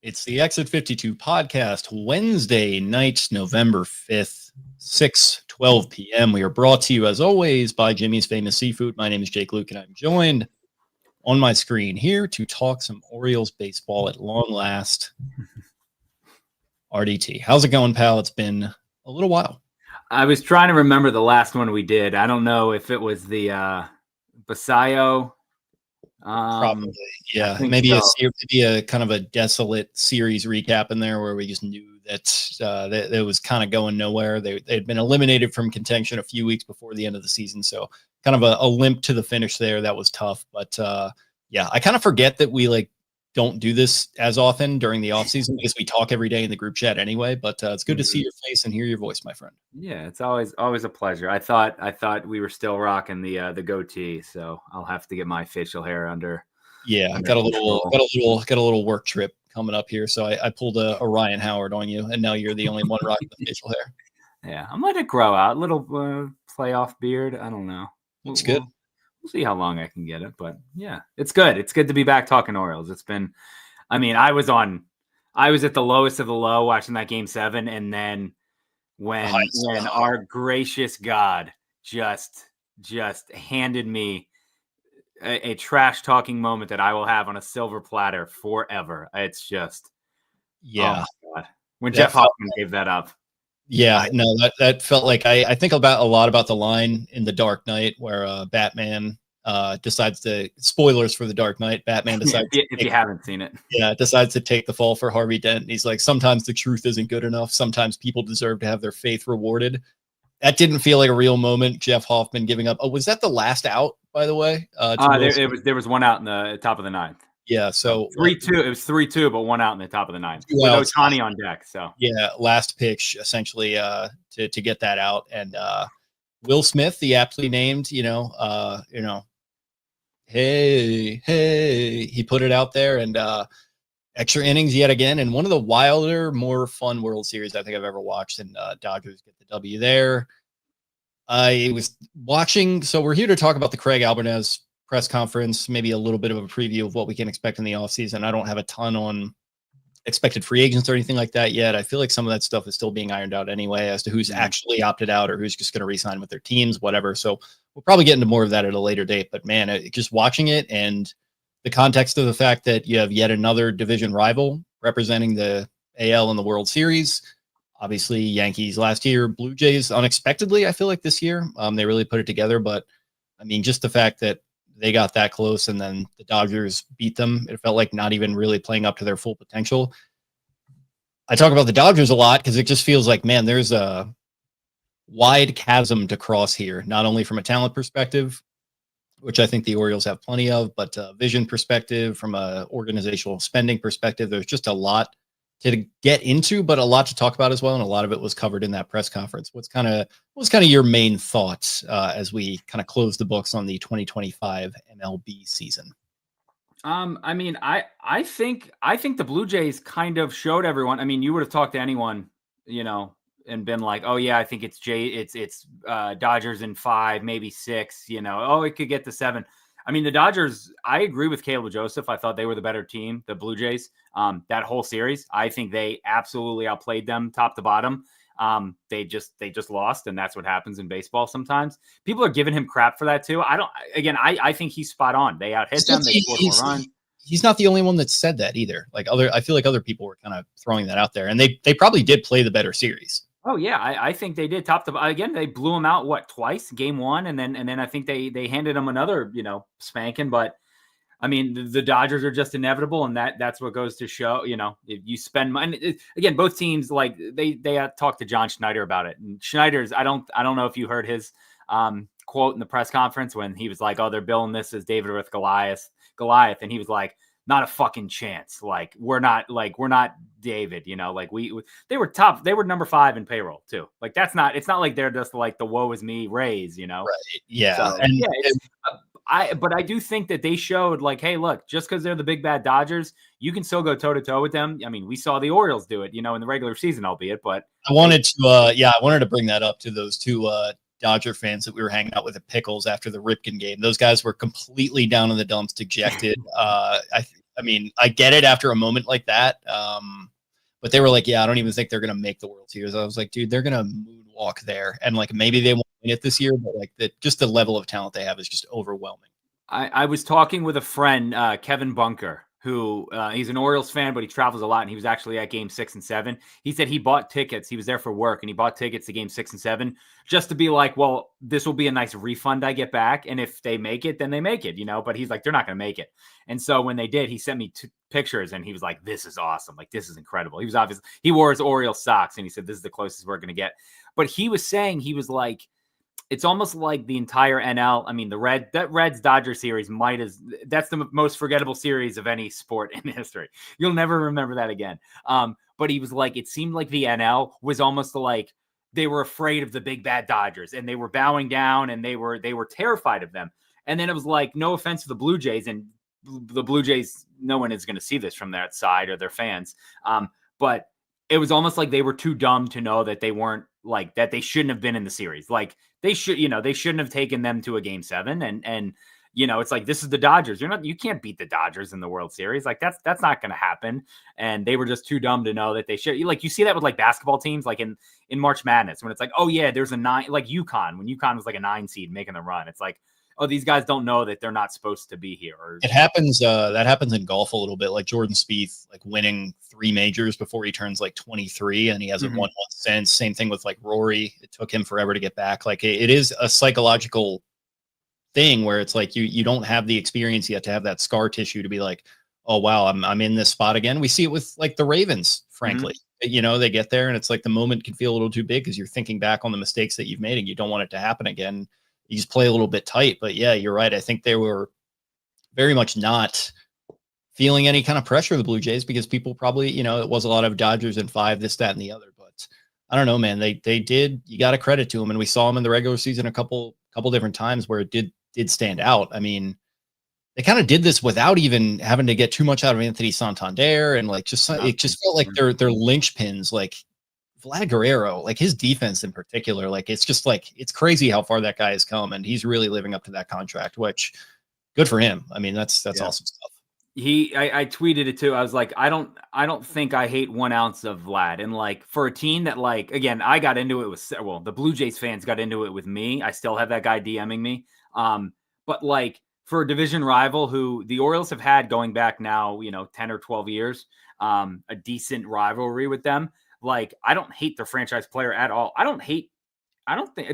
It's the Exit 52 podcast, Wednesday night, November 5th, 6:12 p.m. We are brought to you, as always, by Jimmy's Famous Seafood. My name is Jake Luke, and I'm joined on my screen here to talk some Orioles baseball at long last. RDT. How's it going, pal? It's been a little while. I was trying to remember the last one we did. I don't know if it was the Basayo. Probably, yeah. Maybe a kind of a desolate series recap in there where we just knew that it was kind of going nowhere. They'd been eliminated from contention a few weeks before the end of the season, so kind of a limp to the finish there. That was tough, but yeah, I kind of forget that we don't do this as often during the offseason because we talk every day in the group chat anyway, but it's good to see your face and hear your voice, my friend. Yeah, it's always a pleasure. I thought we were still rocking the goatee, so I'll have to get my facial hair under. Yeah, got a little work trip coming up here, so I pulled a Ryan Howard on you, and now you're the only one rocking the facial hair. Yeah, I'm letting it grow out. A little playoff beard. I don't know. Looks good. We'll see how long I can get it, but yeah, it's good. It's good to be back talking Orioles. It's been, I mean, I was at the lowest of the low watching that Game 7, and then when our gracious God just handed me a trash talking moment that I will have on a silver platter forever. It's just, yeah. Oh my God. When Jeff Hoffman gave that up. Yeah, no, that felt like I think about a lot about the line in The Dark Knight where Batman decides to, spoilers for The Dark Knight, Batman decides if you haven't seen it. Yeah, decides to take the fall for Harvey Dent. He's like, sometimes the truth isn't good enough. Sometimes people deserve to have their faith rewarded. That didn't feel like a real moment. Jeff Hoffman giving up. Oh, was that the last out, by the way? There was one out in the top of the ninth. Yeah, so 3-2. It was 3-2, but one out in the top of the ninth with Ohtani on deck. So yeah, last pitch essentially to get that out, and Will Smith, the aptly named, hey, he put it out there, and extra innings yet again, and one of the wilder, more fun World Series I think I've ever watched. And Dodgers get the W there. I was watching, so we're here to talk about the Craig Albernaz press conference, maybe a little bit of a preview of what we can expect in the offseason. I don't have a ton on expected free agents or anything like that yet. I feel like some of that stuff is still being ironed out anyway as to who's actually opted out or who's just going to re-sign with their teams, whatever. So we'll probably get into more of that at a later date. But man, just watching it and the context of the fact that you have yet another division rival representing the AL in the World Series. Obviously, Yankees last year, Blue Jays unexpectedly, I feel like this year, they really put it together. But I mean, just the fact that they got that close and then the Dodgers beat them, it felt like not even really playing up to their full potential. I talk about the Dodgers a lot because it just feels like, man, there's a wide chasm to cross here, not only from a talent perspective, which I think the Orioles have plenty of, but vision perspective, from a organizational spending perspective, there's just a lot to get into, but a lot to talk about as well. And a lot of it was covered in that press conference. What's kind of your main thoughts as we kind of close the books on the 2025 MLB season? I mean, I think the Blue Jays kind of showed everyone. I mean, you would have talked to anyone, and been like, oh yeah, I think it's Dodgers in 5, maybe 6, it could get to 7. I mean, the Dodgers, I agree with Caleb Joseph. I thought they were the better team, the Blue Jays, that whole series. I think they absolutely outplayed them top to bottom. They just lost, and that's what happens in baseball sometimes. People are giving him crap for that too. I think he's spot on. They out-hit them. They scored more runs. He's not the only one that said that either. I feel like other people were kind of throwing that out there, and they probably did play the better series. Oh yeah, I think they did top to again. They blew him out twice, Game 1, and then I think they handed him another spanking. But I mean, the Dodgers are just inevitable, and that's what goes to show. If you spend money again, both teams they talked to John Schneider about it, and Schneider's I don't know if you heard his quote in the press conference when he was like, "Oh, they're billing this as David with Goliath," and he was like, not a fucking chance. We're not David, they were top. They were number 5 in payroll too. It's not like they're just like the woe is me Rays, Right. Yeah. So, but I do think that they showed hey, look, just because they're the big bad Dodgers, you can still go toe to toe with them. I mean, we saw the Orioles do it, in the regular season, albeit, but I wanted to bring that up to those two Dodger fans that we were hanging out with at Pickles after the Ripken game. Those guys were completely down in the dumps, dejected. I mean, I get it after a moment like that. But they were like, yeah, I don't even think they're going to make the World Series. I was like, dude, they're going to moonwalk there. And like, maybe they won't win it this year, but like just the level of talent they have is just overwhelming. I was talking with a friend, Kevin Bunker, who he's an Orioles fan, but he travels a lot. And he was actually at game 6 and 7. He said he bought tickets. He was there for work and he bought tickets to game 6 and 7 just to be like, well, this will be a nice refund I get back. And if they make it, then they make it, but he's like, they're not going to make it. And so when they did, he sent me 2 pictures and he was like, this is awesome. Like, this is incredible. He wore his Orioles socks and he said, this is the closest we're going to get. But he was saying, he was like, it's almost like the entire NL. I mean, that Reds Dodger series that's the most forgettable series of any sport in history. You'll never remember that again. But he was like, it seemed like the NL was almost like they were afraid of the big bad Dodgers and they were bowing down and they were terrified of them. And then it was like, no offense to the Blue Jays, and the Blue Jays, no one is going to see this from that side or their fans. But it was almost like they were too dumb to know that they weren't like that. They shouldn't have been in the series. Like they shouldn't have taken them to a game 7. And it's like, this is the Dodgers. You can't beat the Dodgers in the World Series. Like that's not going to happen. And they were just too dumb to know that they should. Like you see that with like basketball teams, like in March Madness, when it's like, oh yeah, there's a 9, like UConn, when UConn was like a 9 seed making the run. It's like, oh, these guys don't know that they're not supposed to be here. It happens. That happens in golf a little bit. Like Jordan Spieth, like winning 3 majors before he turns like 23, and he hasn't won one since. Same thing with like Rory. It took him forever to get back. Like it is a psychological thing where it's like you don't have the experience yet to have that scar tissue to be like, oh wow, I'm in this spot again. We see it with like the Ravens, frankly. They get there and it's like the moment can feel a little too big because you're thinking back on the mistakes that you've made and you don't want it to happen again. You just play a little bit tight. But yeah, you're right. I think they were very much not feeling any kind of pressure of the Blue Jays because people probably, it was a lot of Dodgers in 5, this, that, and the other. But I don't know, man. They did. You got to credit to them, and we saw them in the regular season a couple different times where it did stand out. I mean, they kind of did this without even having to get too much out of Anthony Santander, and like it just felt like they're linchpins, like Vlad Guerrero, like his defense in particular. Like it's just like it's crazy how far that guy has come, and he's really living up to that contract, which good for him. I mean, that's awesome stuff. I tweeted it too. I was like, I don't think I hate 1 ounce of Vlad. And like for a team that like, again, I got into it with, well, the Blue Jays fans got into it with me. I still have that guy DMing me. But like for a division rival who the Orioles have had going back now, 10 or 12 years, a decent rivalry with them. Like, I don't hate the franchise player at all. I don't think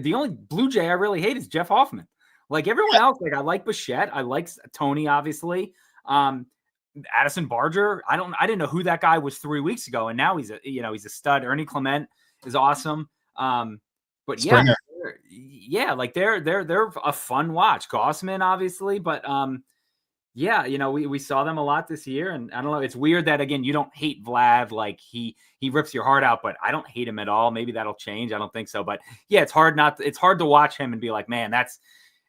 the only Blue Jay I really hate is Jeff Hoffman. Like everyone else, like I like Bichette. I like Tony, obviously. Addison Barger. I didn't know who that guy was 3 weeks ago. And now he's a stud. Ernie Clement is awesome. But Springer. like they're a fun watch. Gossman, obviously, but we saw them a lot this year, and I don't know. It's weird that again you don't hate Vlad, like he rips your heart out, but I don't hate him at all. Maybe that'll change. I don't think so, but yeah, it's hard to watch him and be like, man,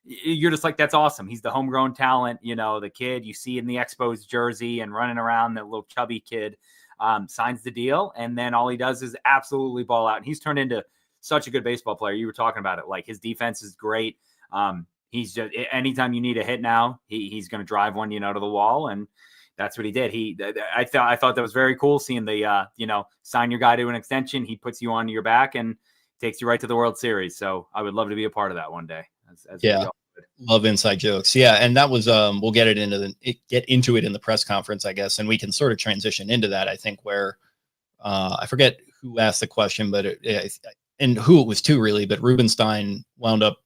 you're just like, that's awesome. He's the homegrown talent, the kid you see in the Expos jersey and running around, that little chubby kid, signs the deal, and then all he does is absolutely ball out, and he's turned into such a good baseball player. You were talking about it, like his defense is great. He's just, anytime you need a hit now, he's going to drive one, to the wall. And that's what he did. I thought that was very cool seeing the, sign your guy to an extension. He puts you on your back and takes you right to the World Series. So I would love to be a part of that one day. Yeah. Love inside jokes. Yeah. And that was, we'll get into it in the press conference, I guess. And we can sort of transition into that, I think, where I forget who asked the question, but and who it was to really, but Rubenstein wound up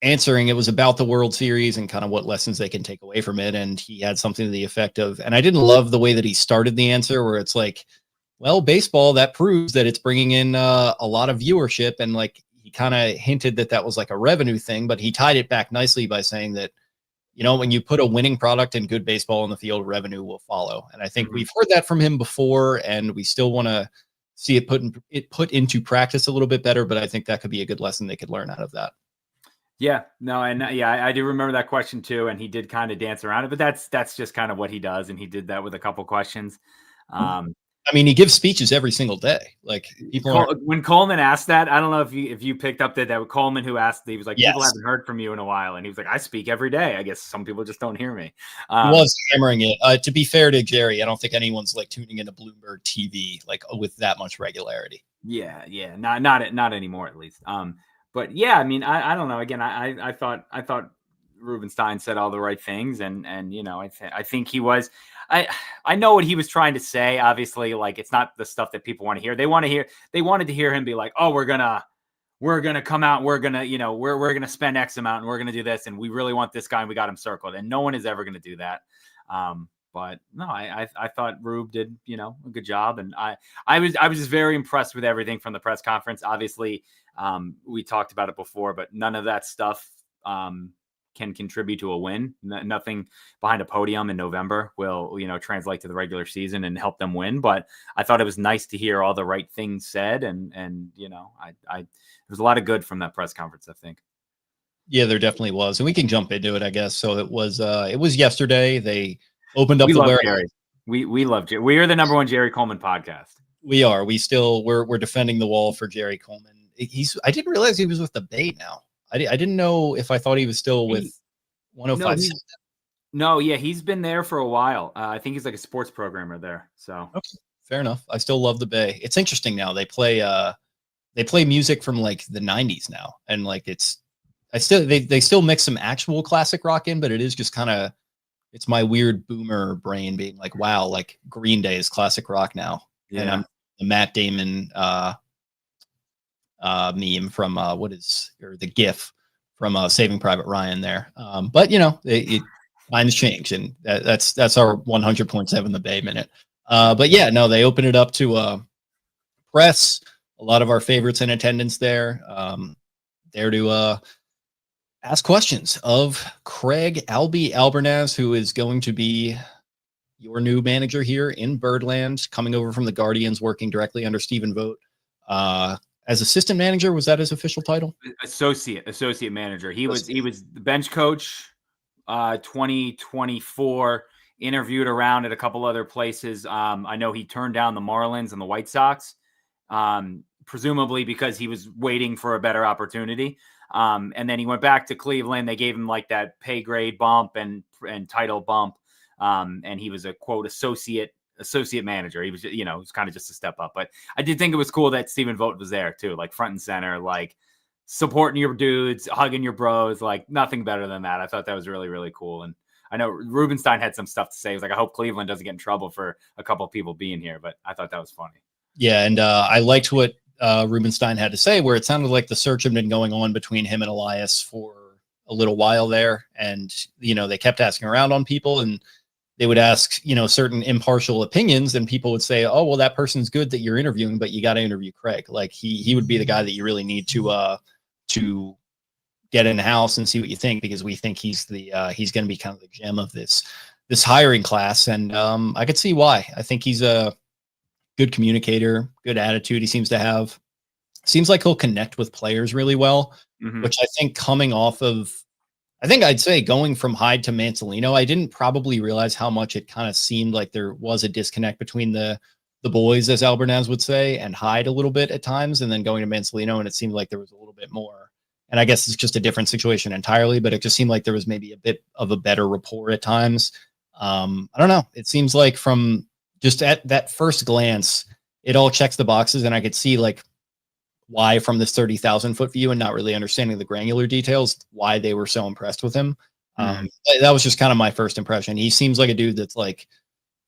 answering. It was about the World Series and kind of what lessons they can take away from it. And he had something to the effect of, and I didn't love the way that he started the answer, where it's like, well, baseball, that proves that it's bringing in a lot of viewership. And like, he kind of hinted that was like a revenue thing, but he tied it back nicely by saying that, when you put a winning product and good baseball in the field, revenue will follow. And I think we've heard that from him before, and we still want to see it put into practice a little bit better. But I think that could be a good lesson they could learn out of that. Yeah, no, and I do remember that question too, and he did kind of dance around it, but that's just kind of what he does, and he did that with a couple questions. I mean, he gives speeches every single day. Like when Coleman asked that, I don't know if you picked up that Coleman who asked, he was like, yes. people haven't heard from you in a while. And he was like, I speak every day. I guess some people just don't hear me. He was hammering it. To be fair to Jerry, I don't think anyone's like tuning into Bloomberg TV like with that much regularity. Yeah. Not anymore, at least. But yeah, I mean, I don't know. Again, I thought Rubenstein said all the right things, and I think he was. I know what he was trying to say. Obviously, like, it's not the stuff that people want to hear. They wanted to hear him be like, "Oh, we're gonna come out. We're gonna, we're gonna spend X amount, and we're gonna do this, and we really want this guy, and we got him circled." And no one is ever gonna do that. But no, I thought Rube did, a good job, and I was just very impressed with everything from the press conference. Obviously, we talked about it before, but none of that stuff can contribute to a win. Nothing behind a podium in November will, translate to the regular season and help them win. But I thought it was nice to hear all the right things said. And there was a lot of good from that press conference, I think. Yeah, there definitely was. And we can jump into it, I guess. So it was yesterday. They opened up the warehouse. Jerry. We love Jerry. We are the number one Jerry Coleman podcast. We are. We're defending the wall for Jerry Coleman. I didn't realize he was with the Bay now. I didn't know if I thought he was still with 105. No, yeah, he's been there for a while. I think he's like a sports programmer there. So okay, fair enough. I still love the Bay. It's interesting now. They play music from like the 90s now, and like they still mix some actual classic rock in, but it is just kind of, it's my weird boomer brain being like, wow, like Green Day is classic rock now. Yeah. And I'm the Matt Damon meme from the GIF from Saving Private Ryan there. But times change, and that's our 100.7 the Bay minute. But yeah, no, they open it up to press. A lot of our favorites in attendance there. There to ask questions of Craig Albernaz, who is going to be your new manager here in Birdland, coming over from the Guardians, working directly under Stephen Vogt. As assistant manager, was that his official title? Associate manager. He was the bench coach 2024, interviewed around at a couple other places. I know he turned down the Marlins and the White Sox, presumably because he was waiting for a better opportunity. And then he went back to Cleveland. They gave him like that pay grade bump and title bump. And he was a quote associate manager. He was, it was kind of just a step up. But I did think it was cool that Stephen Vogt was there too, like front and center, like supporting your dudes, hugging your bros, like nothing better than that. I thought that was really, really cool. And I know Rubenstein had some stuff to say. He was like, I hope Cleveland doesn't get in trouble for a couple of people being here, but I thought that was funny. Yeah. And I liked what Rubenstein had to say, where it sounded like the search had been going on between him and Elias for a little while there. And, they kept asking around on people, and they would ask, certain impartial opinions, and people would say, oh, well, that person's good that you're interviewing, but you got to interview Craig. Like he would be the guy that you really need to get in the house and see what you think, because we think he's going to be kind of the gem of this hiring class. And I could see why. I think he's a good communicator, good attitude. He seems like he'll connect with players really well, which I think coming off of, I'd say going from Hyde to Mansolino, I didn't probably realize how much it kind of seemed like there was a disconnect between the boys, as Albernaz would say, and Hyde a little bit at times, and then going to Mansolino, and it seemed like there was a little bit more. And I guess it's just a different situation entirely, but it just seemed like there was maybe a bit of a better rapport at times. I don't know. It seems like from just at that first glance, it all checks the boxes, and I could see like why, from this 30,000 foot view and not really understanding the granular details, why they were so impressed with him. That was just kind of my first impression. He seems like a dude that's like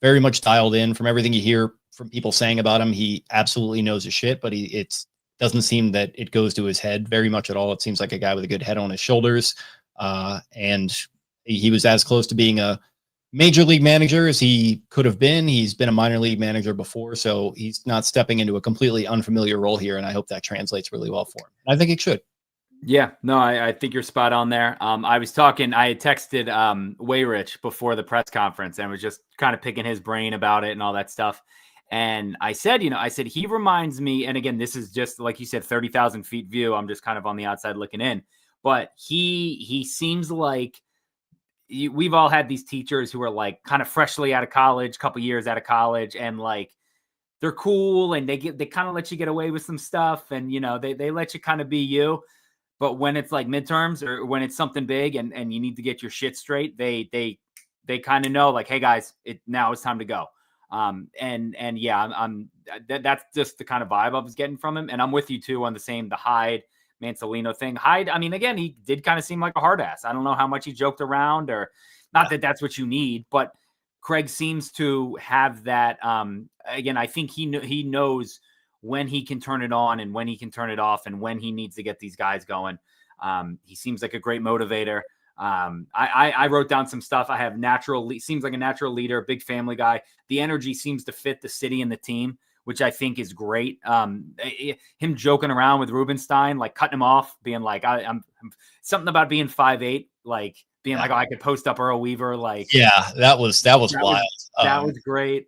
very much dialed in. From everything you hear from people saying about him, he absolutely knows his shit, but it doesn't seem that it goes to his head very much at all. It seems like a guy with a good head on his shoulders. And he was as close to being a major league manager as he could have been. He's been a minor league manager before, so he's not stepping into a completely unfamiliar role here, and I hope that translates really well for him. I think it should. Yeah, no, I think you're spot on there. I had texted Wayrich before the press conference and was just kind of picking his brain about it and all that stuff. And I said, he reminds me, and again, this is just like you said, 30,000 feet view. I'm just kind of on the outside looking in, but he seems like, we've all had these teachers who are like kind of freshly out of college, couple years out of college, and like they're cool and they kind of let you get away with some stuff, and they let you kind of be you. But when it's like midterms or when it's something big and you need to get your shit straight, they kind of know, like, hey guys, now it's time to go. And yeah, that's just the kind of vibe I was getting from him. And I'm with you too on the Hyde Mansolino thing. Hyde, I mean, again, he did kind of seem like a hard ass. I don't know how much he joked around, or not that that's what you need, but Craig seems to have that. Again, I think he knows when he can turn it on and when he can turn it off and when he needs to get these guys going. He seems like a great motivator. I wrote down some stuff. I have seems like a natural leader, big family guy. The energy seems to fit the city and the team, which I think is great. Him joking around with Rubenstein, like cutting him off, being like, I'm something about being 5'8", like being like, oh, I could post up Earl Weaver. Like, yeah, that was wild. That was great.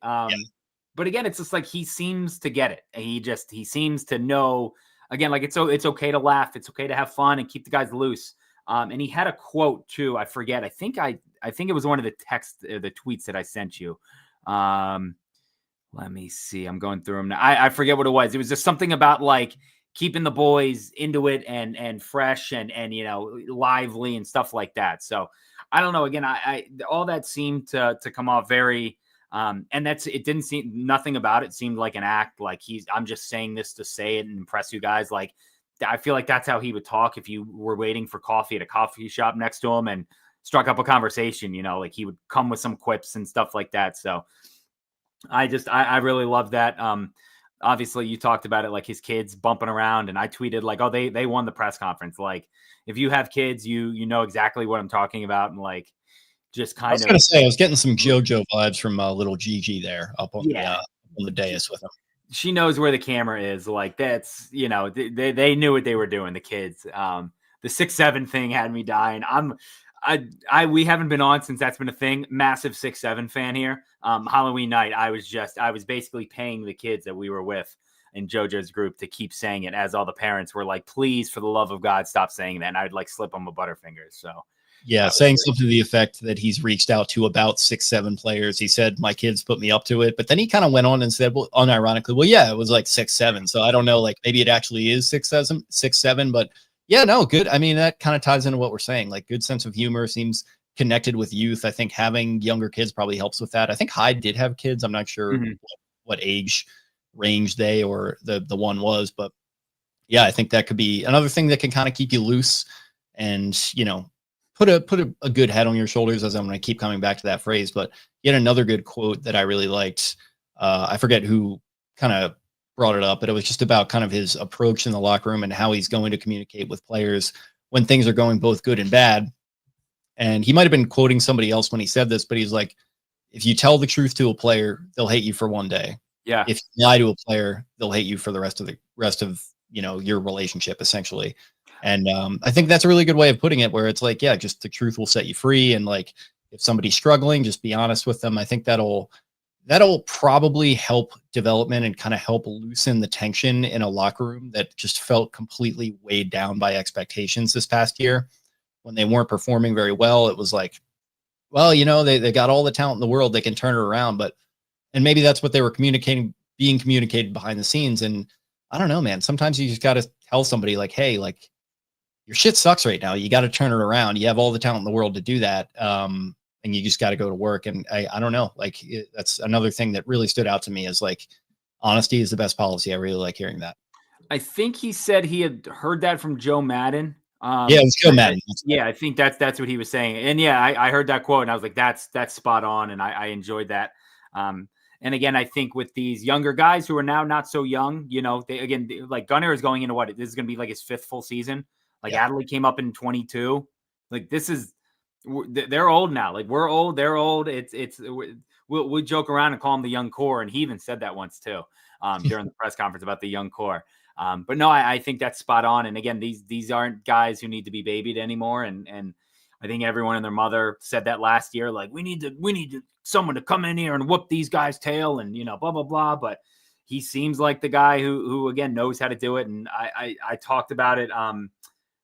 But again, it's just like, he seems to get it. He seems to know, again, like it's okay to laugh. It's okay to have fun and keep the guys loose. And he had a quote too. I forget. I think it was one of the the tweets that I sent you. Let me see. I'm going through them now. I forget what it was. It was just something about like keeping the boys into it and fresh and lively and stuff like that. So I don't know. Again, I all that seemed to come off very. And it didn't seem, nothing about it seemed like an act. Like I'm just saying this to say it and impress you guys. Like, I feel like that's how he would talk if you were waiting for coffee at a coffee shop next to him and struck up a conversation, like he would come with some quips and stuff like that. So I really love that. Obviously you talked about it, like his kids bumping around, and I tweeted like, oh, they won the press conference. Like, if you have kids, you know exactly what I'm talking about. And like, just kind of, I was going to say, I was getting some JoJo vibes from little Gigi there up on the dais with him. She knows where the camera is. Like, that's, they knew what they were doing, the kids. The 6'7" thing had me dying. We haven't been on since that's been a thing. Massive 6'7" fan here. Halloween night, I was basically paying the kids that we were with in JoJo's group to keep saying it, as all the parents were like, please, for the love of God, stop saying that. And I'd like slip them a butterfingers. So yeah, saying something to the effect that he's reached out to about 6'7" players. He said, my kids put me up to it. But then he kind of went on and said, well, unironically, well, yeah, it was like 6'7". So I don't know, like maybe it actually is 6'7", but yeah, no, good. I mean, that kind of ties into what we're saying. Like, good sense of humor, seems connected with youth. I think having younger kids probably helps with that. I think Hyde did have kids. I'm not sure what age range they or the one was, but yeah, I think that could be another thing that can kind of keep you loose and, put a good head on your shoulders, as I'm going to keep coming back to that phrase. But yet another good quote that I really liked. I forget who kind of brought it up, but it was just about kind of his approach in the locker room and how he's going to communicate with players when things are going both good and bad. And he might've been quoting somebody else when he said this, but he's like, if you tell the truth to a player, they'll hate you for one day. Yeah. If you lie to a player, they'll hate you for the rest of your relationship, essentially. And I think that's a really good way of putting it, where it's like, yeah, just the truth will set you free. And like, if somebody's struggling, just be honest with them. I think that'll probably help development and kind of help loosen the tension in a locker room that just felt completely weighed down by expectations this past year. When they weren't performing very well, it was like, well, they got all the talent in the world, they can turn it around. And maybe that's what they were being communicated behind the scenes. And I don't know, man, sometimes you just got to tell somebody like, hey, like, your shit sucks right now. You got to turn it around. You have all the talent in the world to do that. And you just got to go to work. And I don't know, like, that's another thing that really stood out to me, is like, honesty is the best policy. I really like hearing that. I think he said he had heard that from Joe Madden. Yeah, it was Joe Madden. Yeah, I think that's what he was saying. And yeah, I heard that quote and I was like, that's spot on. And I enjoyed that. And again, I think with these younger guys who are now not so young, like Gunnar is going into this is going to be like his 5th full season. Like, Adley came up in 22. Like, they're old now. Like, we're old, they're old. We'll joke around and call them the young core. And he even said that once too, during the press conference about the young core. But no, I think that's spot on. And again, these aren't guys who need to be babied anymore. And I think everyone and their mother said that last year, like, we need someone to come in here and whoop these guys' tail and, blah, blah, blah. But he seems like the guy who again knows how to do it. And I talked about it,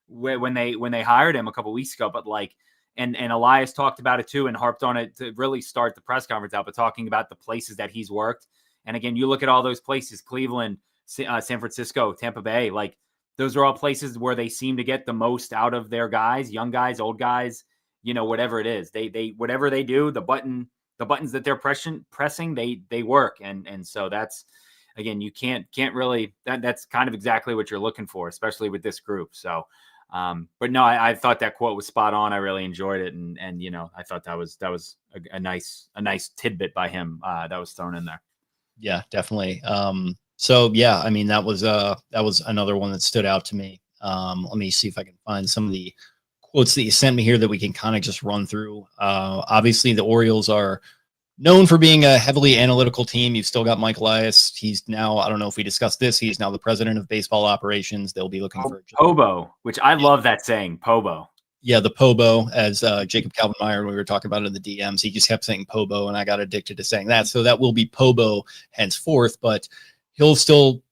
when they hired him a couple weeks ago, but like, and Elias talked about it too and harped on it to really start the press conference out, but talking about the places that he's worked And again, you look at all those places, Cleveland, San Francisco, Tampa Bay, like those are all places where they seem to get the most out of their guys, young guys, old guys, whatever it is. They whatever they do, the buttons that they're pressing, they work. And so that's, again, you can't really, that's kind of exactly what you're looking for, especially with this group. So, but no, I thought that quote was spot on. I really enjoyed it. And I thought that was a nice tidbit by him that was thrown in there. Yeah, definitely. So yeah, I mean, that was another one that stood out to me. Let me see if I can find some of the quotes that you sent me here that we can kind of just run through. Obviously the Orioles are known for being a heavily analytical team. You've still got Mike Elias. He's now, I don't know if we discussed this, he's now the president of baseball operations. They'll be looking for Pobo, which I love that saying, Pobo. Yeah, the Pobo, as Jacob Calvin-Meyer, when we were talking about it in the DMs, he just kept saying Pobo, and I got addicted to saying that. So that will be Pobo henceforth, but he'll still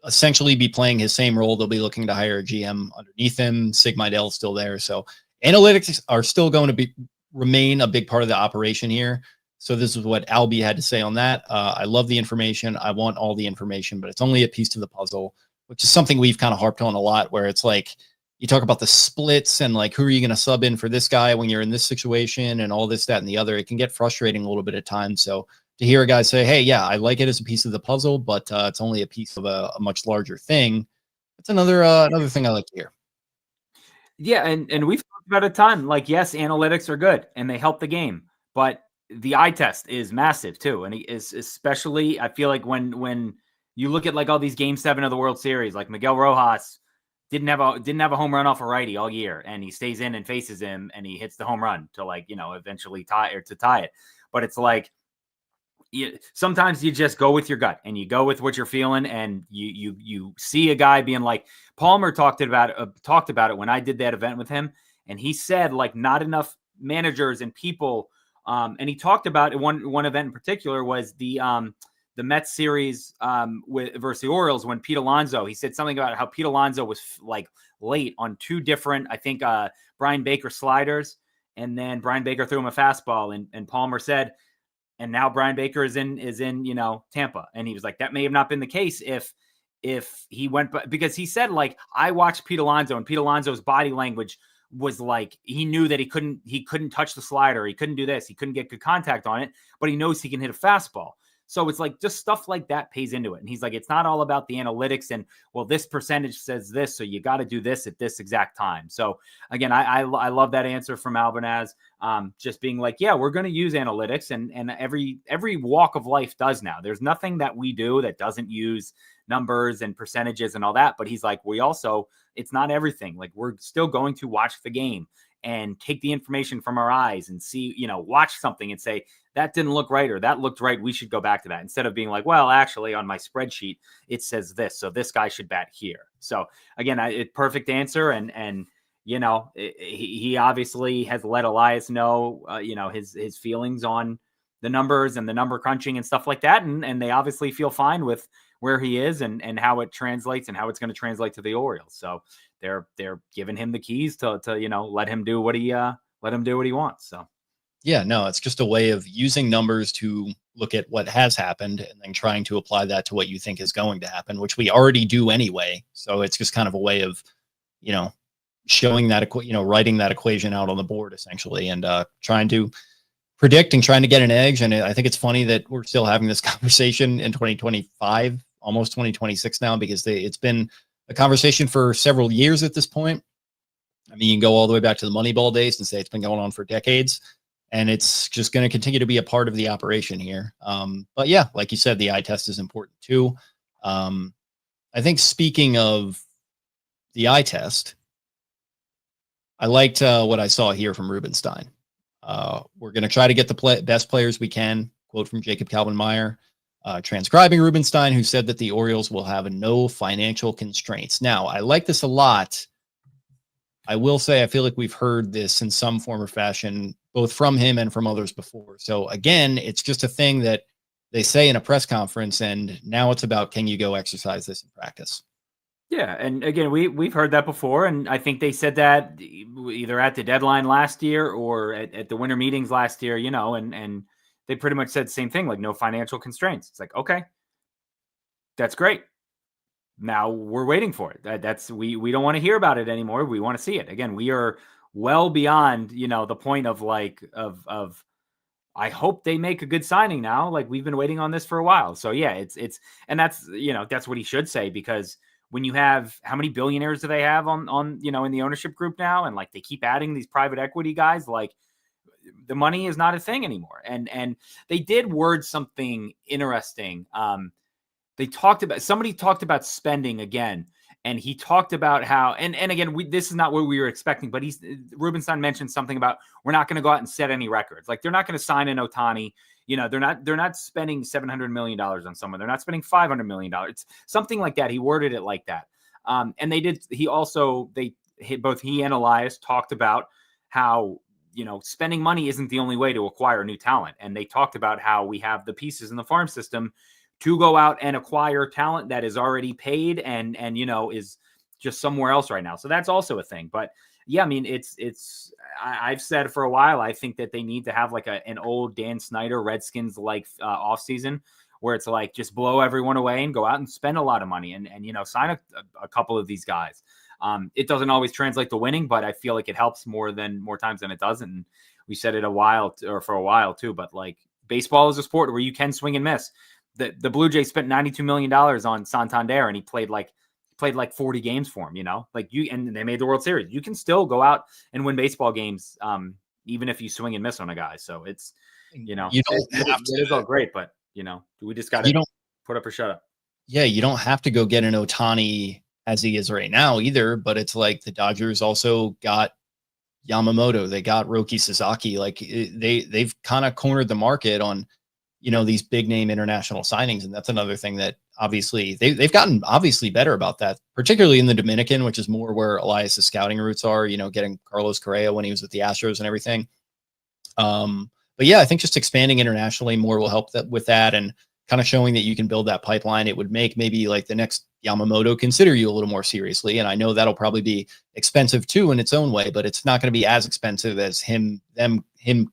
essentially be playing his same role. They'll be looking to hire a GM underneath him. Sig Mejdal's still there. So analytics are still going to remain a big part of the operation here. So this is what Albie had to say on that. I love the information. I want all the information, but it's only a piece to the puzzle, which is something we've kind of harped on a lot, where it's like, you talk about the splits and like, who are you going to sub in for this guy when you're in this situation and all this, that, and the other. It can get frustrating a little bit of time. So to hear a guy say, hey, yeah, I like it as a piece of the puzzle, but it's only a piece of a much larger thing. That's another thing I like to hear. Yeah. And we've talked about a ton. Like, yes, analytics are good and they help the game, but the eye test is massive too. And he is, especially, I feel like when you look at like all these Game 7 of the World Series, like Miguel Rojas didn't have a home run off a righty all year, and he stays in and faces him and he hits the home run to eventually tie it. But it's like, sometimes you just go with your gut and you go with what you're feeling, and you see a guy being like, Palmer talked about it when I did that event with him, and he said like not enough managers and people, and he talked about it, one event in particular was the Mets series versus the Orioles, when Pete Alonso, he said something about how Pete Alonso was like late on two different, I think, Brian Baker sliders, and then Brian Baker threw him a fastball, and Palmer said, and now Brian Baker is in Tampa, and he was like, that may have not been the case if he went, because he said, like, I watched Pete Alonso, and Pete Alonso's body language was like, he knew that he couldn't touch the slider, he couldn't do this, he couldn't get good contact on it, but he knows he can hit a fastball. So it's like, just stuff like that pays into it. And he's like, it's not all about the analytics and, well, this percentage says this, so you got to do this at this exact time. So again, I love that answer from Albernaz. Just being like, yeah, we're going to use analytics, and every walk of life does now. There's nothing that we do that doesn't use numbers and percentages and all that. But he's like, it's not everything. Like, we're still going to watch the game and take the information from our eyes and see, watch something and say, that didn't look right, or that looked right, we should go back to that, instead of being like, well, actually on my spreadsheet, it says this, so this guy should bat here. So again, perfect answer. And he obviously has let Elias know, his feelings on the numbers and the number crunching and stuff like that. And they obviously feel fine with where he is and how it translates and how it's going to translate to the Orioles. So they're giving him the keys to let him do what he wants. So. Yeah, no, it's just a way of using numbers to look at what has happened and then trying to apply that to what you think is going to happen, which we already do anyway. So it's just kind of a way of, showing that, writing that equation out on the board essentially, and trying to predict and trying to get an edge. And I think it's funny that we're still having this conversation in 2025, almost 2026 now, because it's been a conversation for several years at this point. I mean, you can go all the way back to the Moneyball days and say it's been going on for decades. And it's just going to continue to be a part of the operation here. But yeah, like you said, the eye test is important too. I think speaking of the eye test, I liked what I saw here from Rubenstein. We're going to try to get the best players we can. Quote from Jacob Calvin-Meyer, transcribing Rubenstein, who said that the Orioles will have no financial constraints. Now, I like this a lot. I will say, I feel like we've heard this in some form or fashion, both from him and from others before. So again, it's just a thing that they say in a press conference, and now it's about, can you go exercise this in practice? Yeah. And again, we've heard that before. And I think they said that either at the deadline last year or at the winter meetings last year, and they pretty much said the same thing, like no financial constraints. It's like, okay, that's great. Now we're waiting for it. We don't want to hear about it anymore. We want to see it. Again, we are well beyond, the point of I hope they make a good signing now. Like, we've been waiting on this for a while. So yeah, and that's what he should say, because when you have, how many billionaires do they have on in the ownership group now? And like, they keep adding these private equity guys, like the money is not a thing anymore. And they did word something interesting. Somebody talked about spending again. And he talked about how, and again, this is not what we were expecting, but Rubenstein mentioned something about, we're not going to go out and set any records. Like, they're not going to sign an Ohtani. They're not spending $700 million on someone. They're not spending $500 million. It's something like that. He worded it like that. And both he and Elias talked about how, spending money isn't the only way to acquire new talent. And they talked about how we have the pieces in the farm system to go out and acquire talent that is already paid and is just somewhere else right now. So that's also a thing. But yeah, I mean, I've said for a while, I think that they need to have like an old Dan Snyder Redskins like offseason, where it's like, just blow everyone away and go out and spend a lot of money and sign a couple of these guys. It doesn't always translate to winning, but I feel like it helps more times than it doesn't. And we said it for a while too, but like, baseball is a sport where you can swing and miss. The Blue Jays spent $92 million on Santander, and he played like 40 games for him, and they made the World Series. You can still go out and win baseball games, even if you swing and miss on a guy. So it's, it is all great, but we just got to put up or shut up. Yeah. You don't have to go get an Ohtani as he is right now either, but it's like the Dodgers also got Yamamoto. They got Roki Sasaki. Like, they've kind of cornered the market on, these big name international signings. And that's another thing that obviously they've gotten obviously better about that, particularly in the Dominican, which is more where Elias's scouting roots are, getting Carlos Correa when he was with the Astros and everything. But yeah, I think just expanding internationally more will help with that, and kind of showing that you can build that pipeline. It would make maybe like the next Yamamoto consider you a little more seriously. And I know that'll probably be expensive too in its own way, but it's not going to be as expensive as him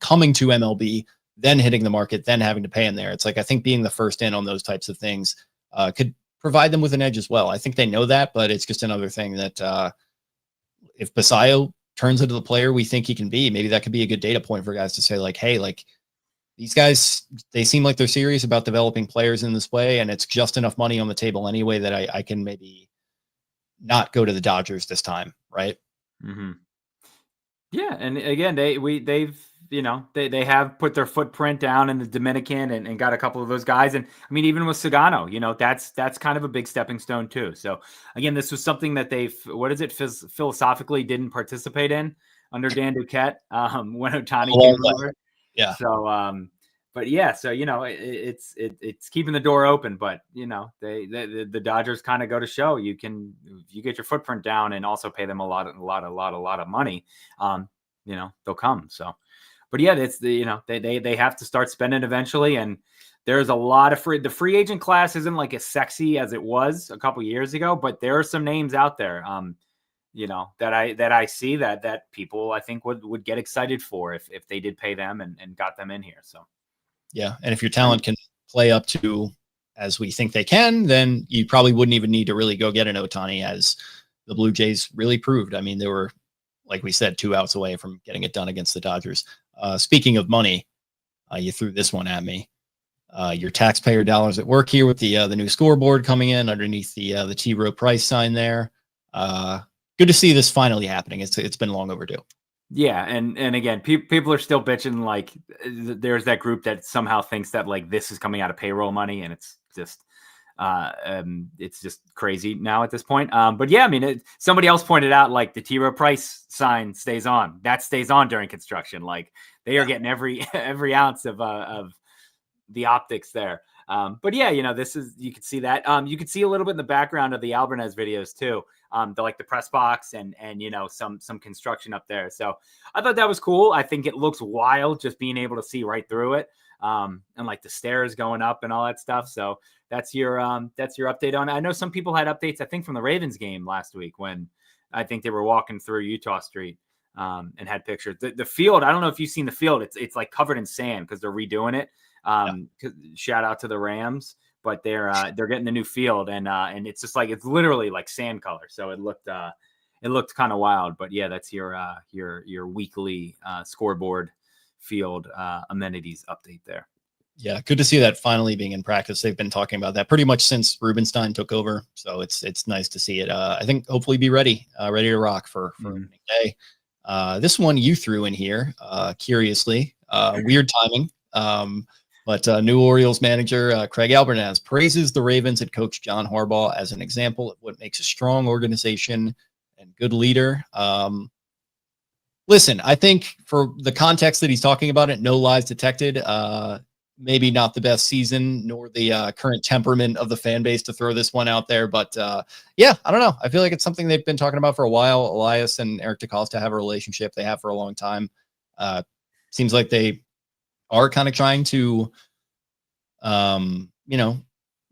coming to MLB, then hitting the market, then having to pay him there. It's like, I think being the first in on those types of things could provide them with an edge as well. I think they know that, but it's just another thing that if Basayo turns into the player we think he can be, maybe that could be a good data point for guys to say like, hey, like, these guys, they seem like they're serious about developing players in this way, and it's just enough money on the table anyway that I can maybe not go to the Dodgers this time, right? Mm-hmm. Yeah, and again, they have put their footprint down in the Dominican and got a couple of those guys. And I mean, even with Sagano, that's kind of a big stepping stone too. So again, this was something that philosophically didn't participate in under Dan Duquette when Ohtani came over. Yeah. So, but yeah, so it's keeping the door open, but the Dodgers kind of go to show you get your footprint down and also pay them a lot of money. They'll come. So, but yeah, it's they have to start spending eventually, and there's a lot of the free agent class isn't like as sexy as it was a couple years ago, but there are some names out there. That I see that people I think would get excited for if they did pay them and got them in here. So, yeah. And if your talent can play up to as we think they can, then you probably wouldn't even need to really go get an Ohtani, as the Blue Jays really proved. I mean, they were, like we said, 2 outs away from getting it done against the Dodgers. Speaking of money, you threw this one at me. Your taxpayer dollars at work here with the new scoreboard coming in underneath the T. Rowe Price sign there. Good to see this finally happening. It's been long overdue. Yeah, and again, people are still bitching. Like, there's that group that somehow thinks that like this is coming out of payroll money, and it's just crazy now at this point. But yeah, I mean, somebody else pointed out like the T. Rowe Price sign stays on. That stays on during construction. Like, they are getting every ounce of the optics there. But yeah, you could see that. You could see a little bit in the background of the Albernaz videos too. The press box and some construction up there. So I thought that was cool. I think it looks wild just being able to see right through it. And like the stairs going up and all that stuff. So that's your update on it. I know some people had updates, I think, from the Ravens game last week when I think they were walking through Utah Street and had pictures. The field, I don't know if you've seen the field. It's like covered in sand because they're redoing it. Shout out to the Rams. but they're getting the new field, and it's just like it's literally like sand color. So it looked kind of wild. But yeah, that's your weekly scoreboard field amenities update there. Yeah, good to see that finally being in practice. They've been talking about that pretty much since Rubenstein took over, so it's nice to see it. I think hopefully be ready to rock for opening day. This one you threw in here, curiously, weird timing. But new Orioles manager Craig Albernaz praises the Ravens and coach John Harbaugh as an example of what makes a strong organization and good leader. Listen, I think for the context that he's talking about it, no lies detected. Maybe not the best season, nor the current temperament of the fan base to throw this one out there. But yeah, I don't know. I feel like it's something they've been talking about for a while. Elias and Eric DeCosta have a relationship they have for a long time. Seems like they are kind of trying to,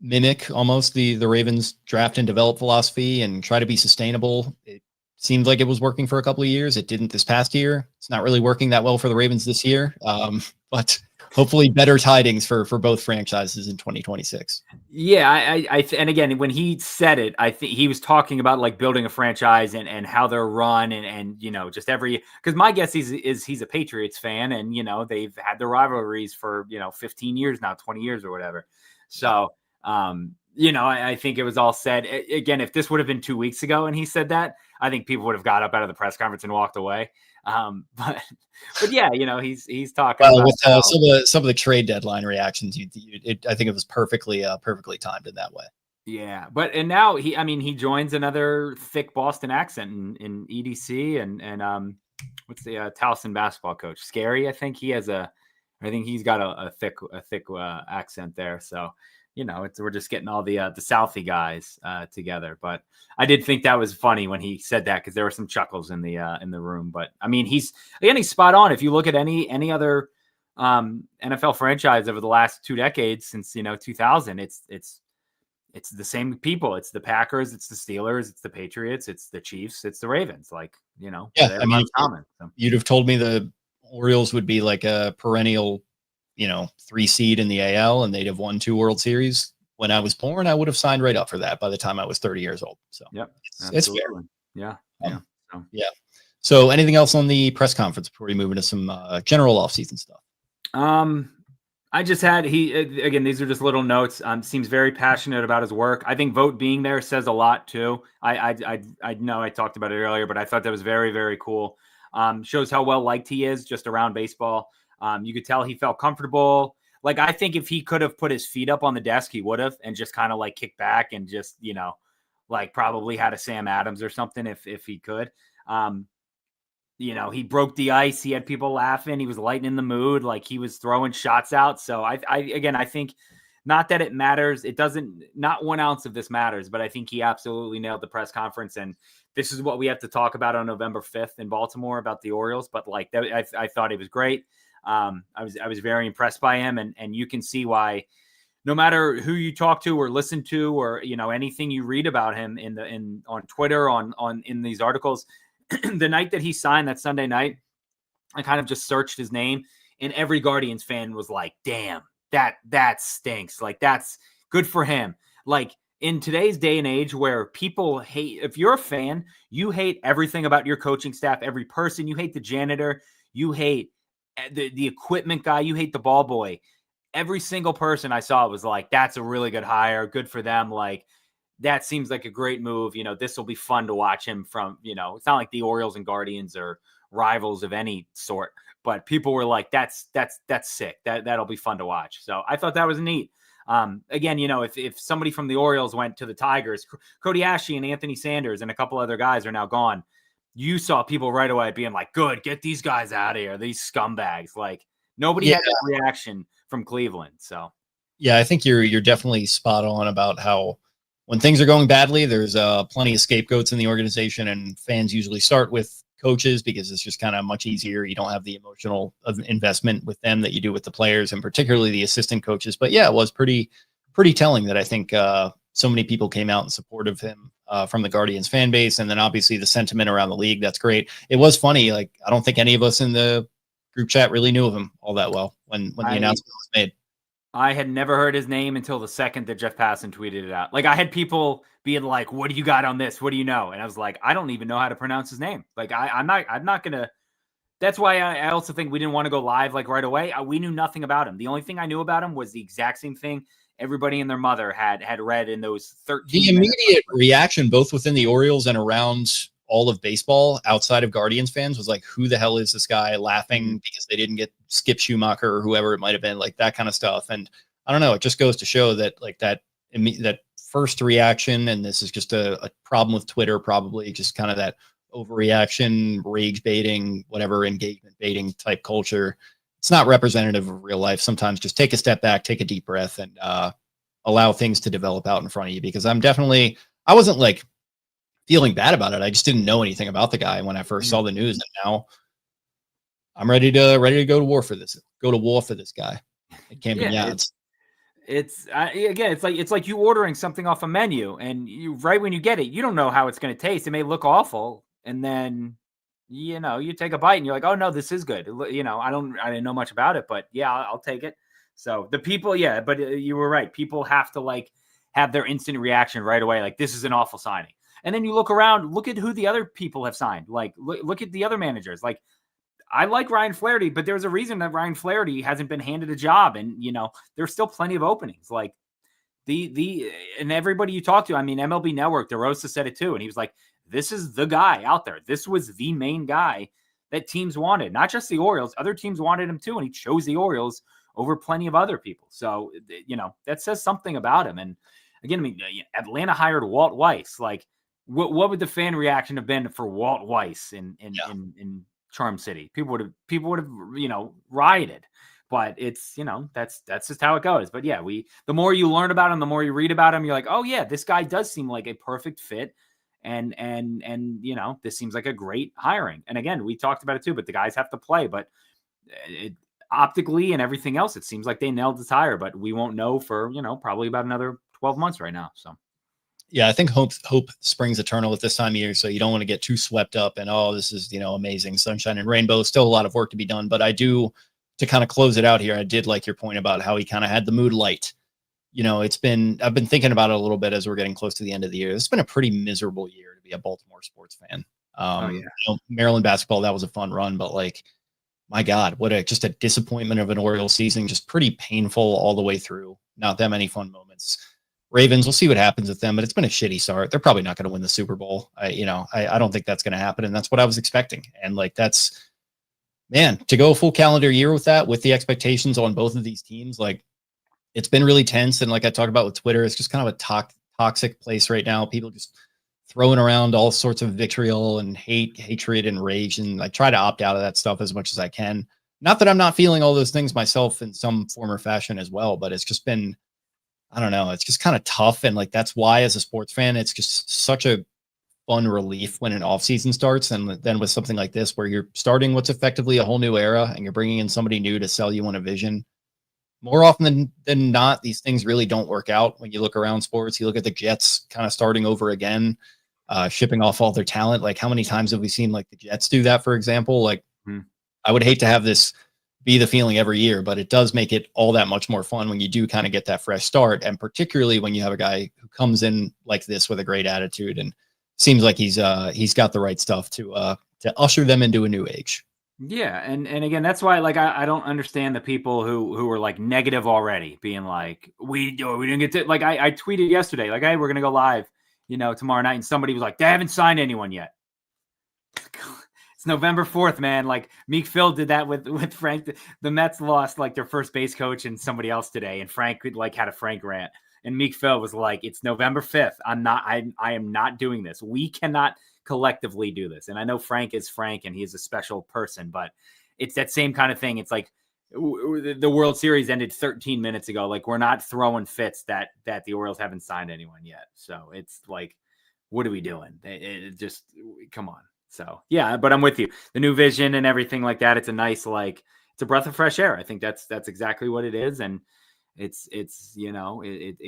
mimic almost the Ravens draft and develop philosophy and try to be sustainable. It seemed like it was working for a couple of years. It didn't this past year. It's not really working that well for the Ravens this year. But hopefully better tidings for both franchises in 2026. Yeah, and again, when he said it, I think he was talking about like building a franchise and how they're run and just because my guess is he's a Patriots fan and they've had the rivalries for 15 years now, 20 years or whatever. So I think it was all said. Again, if this would have been 2 weeks ago and he said that, I think people would have got up out of the press conference and walked away. But yeah, he's talking about with some of the trade deadline reactions. I think it was perfectly timed in that way. Yeah, and now he joins another thick Boston accent in EDC and what's the Towson basketball coach? Scary, I think he's got a thick accent there. So we're just getting all the Southie guys together. But I did think that was funny when he said that because there were some chuckles in the room. But I mean, he's spot on. If you look at any other NFL franchise over the last 2 decades since 2000, it's the same people. It's the Packers, it's the Steelers, it's the Patriots, it's the Chiefs, it's the Ravens. Like yeah, I mean, you'd have told me the Orioles would be like a perennial 3 seed in the AL and they'd have won 2 World Series when I was born. I would have signed right up for that by the time I was 30 years old. So yep, it's fair. Yeah. So anything else on the press conference before we move into some general offseason stuff? I just had again, these are just little notes. Seems very passionate about his work. I think Vogt being there says a lot too. I know I talked about it earlier, but I thought that was very, very cool. Shows how well liked he is just around baseball. You could tell he felt comfortable. Like, I think if he could have put his feet up on the desk, he would have, and just kind of like kicked back and just, like probably had a Sam Adams or something if he could. He broke the ice. He had people laughing. He was lightening the mood. Like, he was throwing shots out. So I think not that it matters. It doesn't, not 1 ounce of this matters, but I think he absolutely nailed the press conference. And this is what we have to talk about on November 5th in Baltimore about the Orioles. But like that, I thought it was great. I was very impressed by him, and you can see why, no matter who you talk to or listen to, or anything you read about him on Twitter, in these articles, the night that he signed, that Sunday night, I kind of just searched his name, and every Guardians fan was like, "Damn, that stinks. Like, that's good for him." Like, in today's day and age where people hate, if you're a fan, you hate everything about your coaching staff, every person. You hate the janitor, you hate the equipment guy, you hate the ball boy. Every single person I saw was like, that's a really good hire. Good for them. Like, that seems like a great move. This will be fun to watch him from, it's not like the Orioles and Guardians are rivals of any sort, but people were like, that's sick. That'll be fun to watch. So I thought that was neat. Again, if somebody from the Orioles went to the Tigers, Cody Ashley and Anthony Sanders and a couple other guys are now gone. You saw people right away being like, good, get these guys out of here. These scumbags. Like, nobody had that reaction from Cleveland. So, yeah, I think you're definitely spot on about how when things are going badly, there's plenty of scapegoats in the organization, and fans usually start with coaches because it's just kind of much easier. You don't have the emotional investment with them that you do with the players, and particularly the assistant coaches. But yeah, it was pretty telling that I think so many people came out in support of him from the Guardians fan base. And then obviously the sentiment around the league. That's great. It was funny. Like, I don't think any of us in the group chat really knew of him all that well when the announcement was made. I had never heard his name until the second that Jeff Passan tweeted it out. Like, I had people being like, "What do you got on this? What do you know?" And I was like, "I don't even know how to pronounce his name." Like, I'm not gonna. That's why I also think we didn't want to go live like right away. We knew nothing about him. The only thing I knew about him was the exact same thing everybody and their mother had read in those 13 The immediate reaction, both within the Orioles and around all of baseball, outside of Guardians fans, was like, "Who the hell is this guy?" Laughing because they didn't get Skip Schumacher or whoever it might have been, like that kind of stuff. And I don't know, it just goes to show that like that first reaction, and this is just a problem with Twitter, probably just kind of that overreaction, rage baiting, whatever, engagement baiting type culture. It's not representative of real life. Sometimes just take a step back, take a deep breath, and allow things to develop out in front of you. Because I wasn't like feeling bad about it. I just didn't know anything about the guy when I first saw the news, and now I'm ready to go to war for this. Go to war for this guy at Camden Yards. It's like you ordering something off a menu, and you right when you get it, you don't know how it's going to taste. It may look awful, and then you take a bite, and you're like, "Oh no, this is good." I didn't know much about it, but yeah, I'll take it. So the people, but you were right. People have to like have their instant reaction right away. Like, this is an awful signing. And then you look around, look at who the other people have signed. Like, look at the other managers. Like, I like Ryan Flaherty, but there's a reason that Ryan Flaherty hasn't been handed a job. And, there's still plenty of openings. Like, and everybody you talk to, I mean, MLB Network, DeRosa said it too. And he was like, this is the guy out there. This was the main guy that teams wanted, not just the Orioles. Other teams wanted him too. And he chose the Orioles over plenty of other people. So, that says something about him. And again, I mean, Atlanta hired Walt Weiss. Like, what would the fan reaction have been for Walt Weiss in Charm City? People would have rioted. But it's that's just how it goes. But yeah, the more you learn about him, the more you read about him, you're like, oh yeah, this guy does seem like a perfect fit, and this seems like a great hiring. And again, we talked about it too, but the guys have to play. But optically and everything else, it seems like they nailed the tire. But we won't know for probably about another 12 months right now. So. Yeah, I think hope springs eternal at this time of year, so you don't want to get too swept up and, oh, this is, amazing sunshine and rainbow. Still a lot of work to be done, but I do, to kind of close it out here, I did like your point about how he kind of had the mood light. I've been thinking about it a little bit as we're getting close to the end of the year. It's been a pretty miserable year to be a Baltimore sports fan. Maryland basketball, that was a fun run, but like, my God, just a disappointment of an Orioles season, just pretty painful all the way through. Not that many fun moments. Ravens, we'll see what happens with them, but it's been a shitty start. They're probably not going to win the Super Bowl. I don't think that's going to happen, and that's what I was expecting. And like, to go a full calendar year with that, with the expectations on both of these teams, like, it's been really tense. And like I talked about with Twitter, it's just kind of a toxic place right now. People just throwing around all sorts of vitriol and hatred and rage, and I try to opt out of that stuff as much as I can. Not that I'm not feeling all those things myself in some form or fashion as well, but it's just been, I don't know. It's just kind of tough. And like, that's why as a sports fan, it's just such a fun relief when an off season starts. And then with something like this, where you're starting what's effectively a whole new era and you're bringing in somebody new to sell you on a vision, more often than not, these things really don't work out. When you look around sports, you look at the Jets kind of starting over again, shipping off all their talent. Like, how many times have we seen like the Jets do that, for example? Like, I would hate to have this be the feeling every year, but it does make it all that much more fun when you do kind of get that fresh start. And particularly when you have a guy who comes in like this with a great attitude and seems like he's got the right stuff to usher them into a new age. Yeah. And again, that's why, like, I don't understand the people who were like negative already, being like, we didn't get to, like, I tweeted yesterday, like, hey, we're going to go live, tomorrow night. And somebody was like, they haven't signed anyone yet. It's November 4th, man. Like, Meek Phil did that with Frank. The Mets lost like their first base coach and somebody else today, and Frank like had a Frank rant. And Meek Phil was like, "It's November 5th. I am not doing this. We cannot collectively do this." And I know Frank is Frank, and he's a special person, but it's that same kind of thing. It's like the World Series ended 13 minutes ago. Like, we're not throwing fits that the Orioles haven't signed anyone yet. So it's like, what are we doing? It just, come on. So yeah, but I'm with you. The new vision and everything like that. It's a nice, like, it's a breath of fresh air. I think that's exactly what it is. And it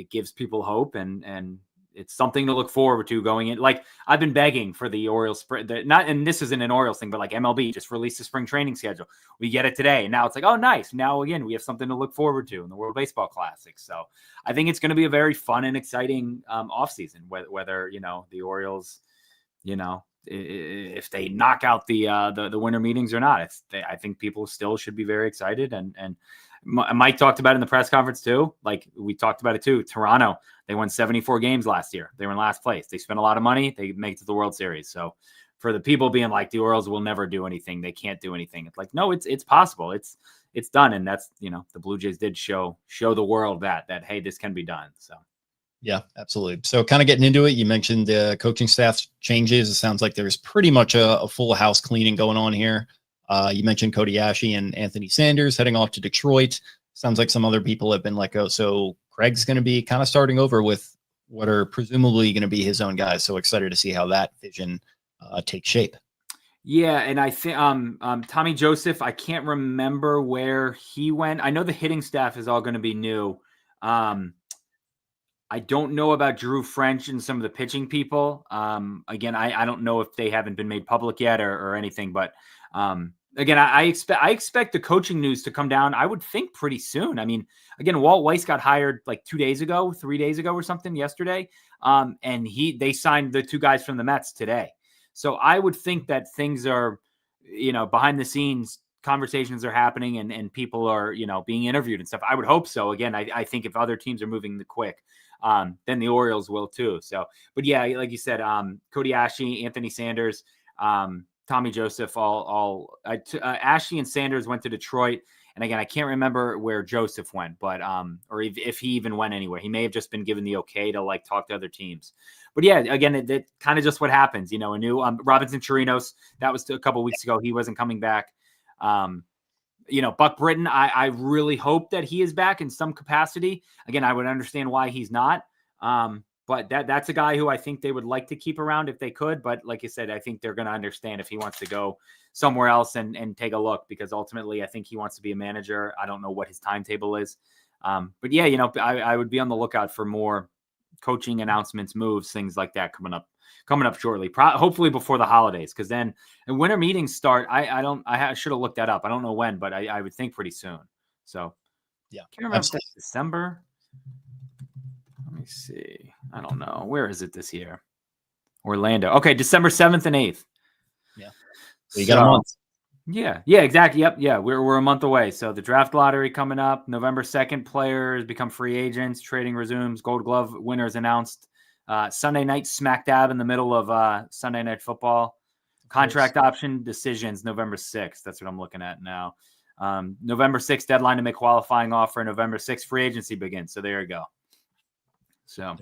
gives people hope, and it's something to look forward to going in. Like I've been begging for the Orioles spring, and this isn't an Orioles thing, but like MLB just released the spring training schedule. We get it today. And now it's like, oh, nice. Now, again, we have something to look forward to in the World Baseball Classic. So I think it's going to be a very fun and exciting offseason, whether, the Orioles, if they knock out the winter meetings or not. I think people still should be very excited. And Mike talked about it in the press conference too. Like we talked about it too. Toronto, they won 74 games last year. They were in last place. They spent a lot of money. They make it to the World Series. So for the people being like the Orioles will never do anything, they can't do anything. It's like, no, it's possible. It's done. And that's, the Blue Jays did show the world that, hey, this can be done. So. Yeah, absolutely. So kind of getting into it, you mentioned the coaching staff changes. It sounds like there's pretty much a full house cleaning going on here. You mentioned Cody Ashley and Anthony Sanders heading off to Detroit. Sounds like some other people have been let go. So Craig's going to be kind of starting over with what are presumably going to be his own guys. So excited to see how that vision takes shape. Yeah, and I think Tommy Joseph, I can't remember where he went. I know the hitting staff is all going to be new. I don't know about Drew French and some of the pitching people. Again, I don't know if they haven't been made public yet or anything, but again, I expect the coaching news to come down, I would think pretty soon. I mean, again, Walt Weiss got hired like 3 days ago or something yesterday. And they signed the two guys from the Mets today. So I would think that things are, behind the scenes, conversations are happening and people are, being interviewed and stuff. I would hope so. Again, I think if other teams are moving quick, then the Orioles will too. So, but yeah, like you said, Cody Ashley, Anthony Sanders, Tommy Joseph, Ashley and Sanders went to Detroit. And again, I can't remember where Joseph went, but, or if he even went anywhere. He may have just been given the okay to like talk to other teams. But yeah, again, it kind of just what happens, a new Robinson Chirinos, that was a couple of weeks ago. He wasn't coming back. Buck Britton, I really hope that he is back in some capacity. Again, I would understand why he's not. But that's a guy who I think they would like to keep around if they could. But like you said, I think they're going to understand if he wants to go somewhere else and take a look, because ultimately I think he wants to be a manager. I don't know what his timetable is. But yeah, I would be on the lookout for more coaching announcements, moves, things like that coming up shortly, hopefully before the holidays. Cause then and winter meetings start. I should have looked that up. I don't know when, but I would think pretty soon. So yeah, I can't remember if that's December. Let me see. I don't know. Where is it this year? Orlando. Okay. December 7th and 8th. Yeah. So you got a month. Yeah, exactly. Yep. Yeah. We're a month away. So the draft lottery coming up November 2nd, players become free agents, trading resumes, Gold Glove winners announced, Sunday night, smack dab in the middle of Sunday Night Football. Contract option decisions November 6th. That's what I'm looking at now. November 6th deadline to make qualifying offer. November 6th free agency begins. So there you go. So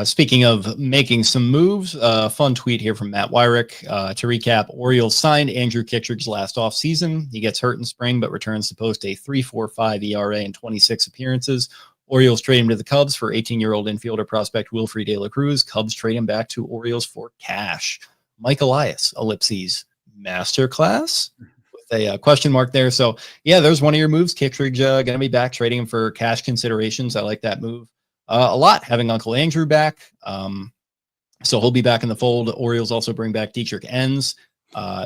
speaking of making some moves, fun tweet here from Matt Wyrick. To recap, Orioles signed Andrew Kittredge last offseason. He gets hurt in spring, but returns to post a 3.45 ERA in 26 appearances. Orioles trade him to the Cubs for 18-year-old infielder prospect Wilfrey De La Cruz. Cubs trade him back to Orioles for cash. Mike Elias, ellipses, masterclass? With a question mark there. So, yeah, there's one of your moves. Kittredge going to be back, trading him for cash considerations. I like that move a lot, having Uncle Andrew back. So he'll be back in the fold. Orioles also bring back Dietrich Enns.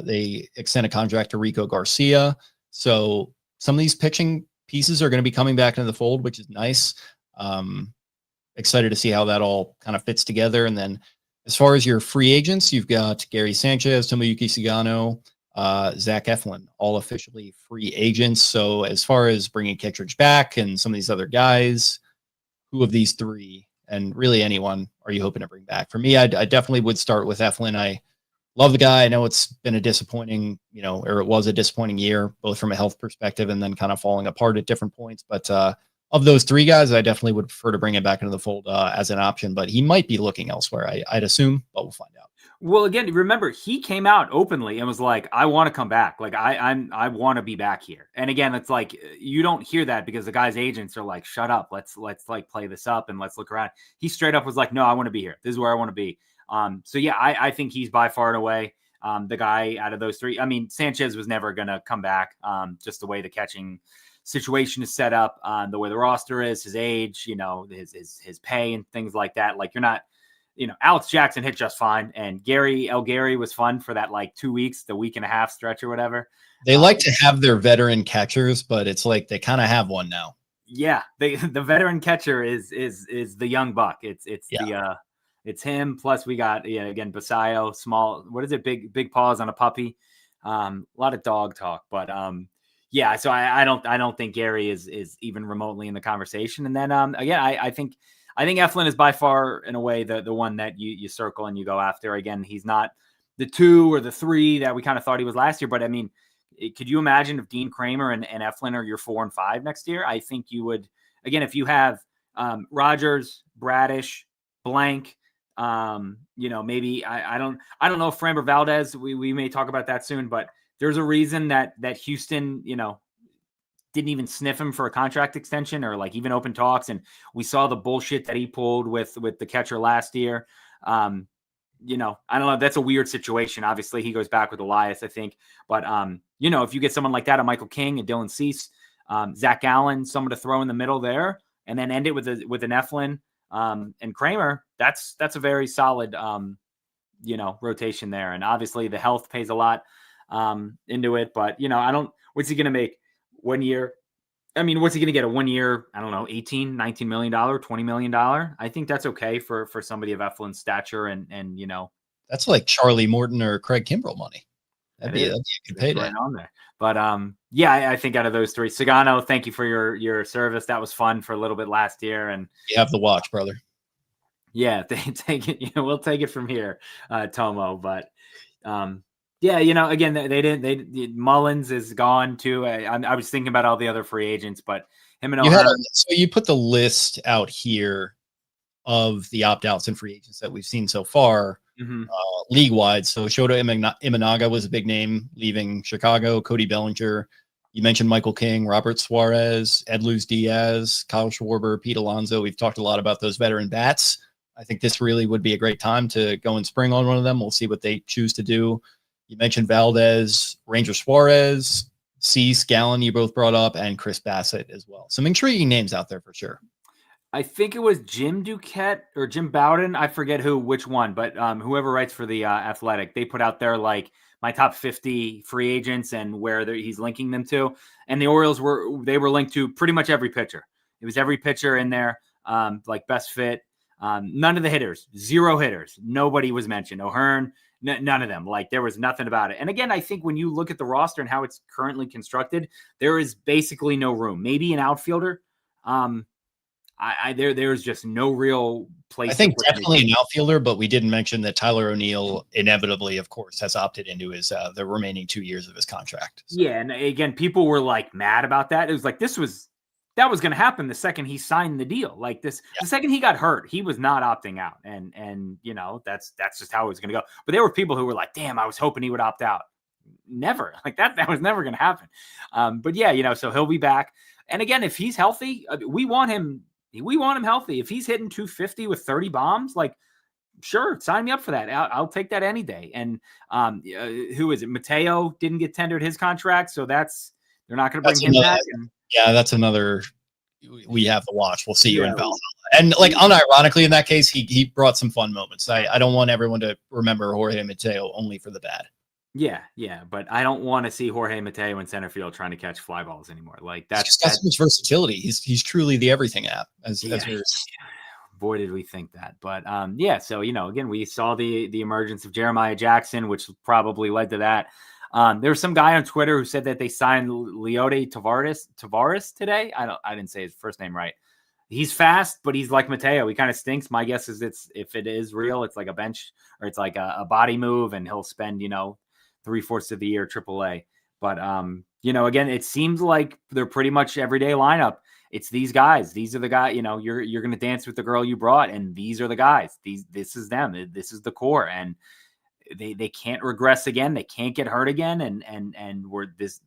They extend a contract to Rico Garcia. So some of these pitching pieces are going to be coming back into the fold, which is nice. Excited to see how that all kind of fits together. And then as far as your free agents, you've got Gary Sanchez, Tomoyuki Cigano, Zach Eflin, all officially free agents. So as far as bringing Kittredge back and some of these other guys, who of these three, and really anyone, are you hoping to bring back? For me, I definitely would start with Eflin. I love the guy. I know it's been a disappointing, or it was a disappointing year, both from a health perspective and then kind of falling apart at different points. But of those three guys, I definitely would prefer to bring him back into the fold as an option. But he might be looking elsewhere, I'd assume, but we'll find out. Well, again, remember, he came out openly and was like, I want to come back. Like, I want to be back here. And again, it's like, you don't hear that because the guy's agents are like, shut up. Let's like play this up and let's look around. He straight up was like, no, I want to be here. This is where I want to be. So yeah, I think he's by far and away the guy out of those three. I mean, Sanchez was never going to come back. Just the way the catching situation is set up, the way the roster is, his age, his pay and things like that. Like, you're not, Alex Jackson hit just fine, and Gary was fun for that like 2 weeks, the week and a half stretch or whatever. They like to have their veteran catchers, but it's like they kind of have one now. Yeah, the veteran catcher is the young buck. It's him. Plus we got again Basayo, small. What is it? Big paws on a puppy. A lot of dog talk, but yeah. So I don't think Gary is even remotely in the conversation. And then again, I think Eflin is by far in a way the one that you circle and you go after. Again, he's not the 2 or the 3 that we kind of thought he was last year, but I mean, could you imagine if Dean Kramer and Eflin are your 4 and 5 next year? I think you would. Again, if you have Rogers, Bradish, Blank, maybe I don't know if Framber Valdez. We may talk about that soon, but there's a reason that Houston, didn't even sniff him for a contract extension or like even open talks, and we saw the bullshit that he pulled with the catcher last year. I don't know. That's a weird situation. Obviously, he goes back with Elias, I think. But, if you get someone like that, a Michael King, a Dylan Cease, Zach Gallen, someone to throw in the middle there, and then end it with an Eflin and Kramer, that's a very solid, rotation there. And obviously, the health pays a lot into it. But, what's he going to make 1 year? I mean, what's he going to get? A 1 year, I don't know, $18, $19 million, $20 million. I think that's okay for somebody of Eflin's stature and that's like Charlie Morton or Craig Kimbrell money. That'd be a good payday. Right on there. But I think out of those 3, Sagano, thank you for your service. That was fun for a little bit last year. And you have the watch, brother. Yeah, take it. We'll take it from here, Tomo. But again, they didn't. Mullins is gone too. I was thinking about all the other free agents, but him and so you put the list out here of the opt-outs and free agents that we've seen so far, league-wide. So Shota Imanaga was a big name leaving Chicago. Cody Bellinger. You mentioned Michael King, Robert Suarez, Edluz Diaz, Kyle Schwarber, Pete Alonso. We've talked a lot about those veteran bats. I think this really would be a great time to go and spring on one of them. We'll see what they choose to do. You mentioned Valdez, Ranger Suarez, Cease, Gallen, you both brought up, and Chris Bassett as well. Some intriguing names out there for sure. I think it was Jim Duquette or Jim Bowden. I forget which one, but whoever writes for the Athletic, they put out there like my top 50 free agents and where he's linking them to. And the Orioles were linked to pretty much every pitcher. It was every pitcher in there, like best fit. None of the hitters, 0 hitters. Nobody was mentioned. O'Hearn, none of them. Like, there was nothing about it. And again, I think when you look at the roster and how it's currently constructed, there is basically no room. Maybe an outfielder. There's just no real place. I think definitely an outfielder, but we didn't mention that Tyler O'Neill inevitably, of course, has opted into his the remaining 2 years of his contract. So. Yeah, and again, people were like mad about that. It was like that was going to happen the second he signed the deal. Like this, The second he got hurt, he was not opting out, and that's just how it was going to go. But there were people who were like, "Damn, I was hoping he would opt out." Never, like that was never going to happen. But yeah, so he'll be back. And again, if he's healthy, we want him. We want him healthy. If he's hitting 250 with 30 bombs, like, sure, sign me up for that. I'll take that any day. And who is it? Mateo didn't get tendered his contract, so they're not going to bring him back. Yeah, that's another. We have to watch. We'll see you in Valhalla. And like unironically, in that case, he brought some fun moments. I don't want everyone to remember Jorge Mateo only for the bad. Yeah, but I don't want to see Jorge Mateo in center field trying to catch fly balls anymore. Like that's so much versatility. He's truly the everything app. Boy, did we think that. But so again, we saw the emergence of Jeremiah Jackson, which probably led to that. There was some guy on Twitter who said that they signed Leody Tavares today. I didn't say his first name right. He's fast, but he's like Mateo. He kind of stinks. My guess is if it is real, it's like a bench or it's like a body move, and he'll spend 3/4 of the year AAA. But again, it seems like they're pretty much everyday lineup. It's these guys. These are the guys. You're going to dance with the girl you brought, and these are the guys. This is them. This is the core, and they can't regress again. They can't get hurt again. And we're this.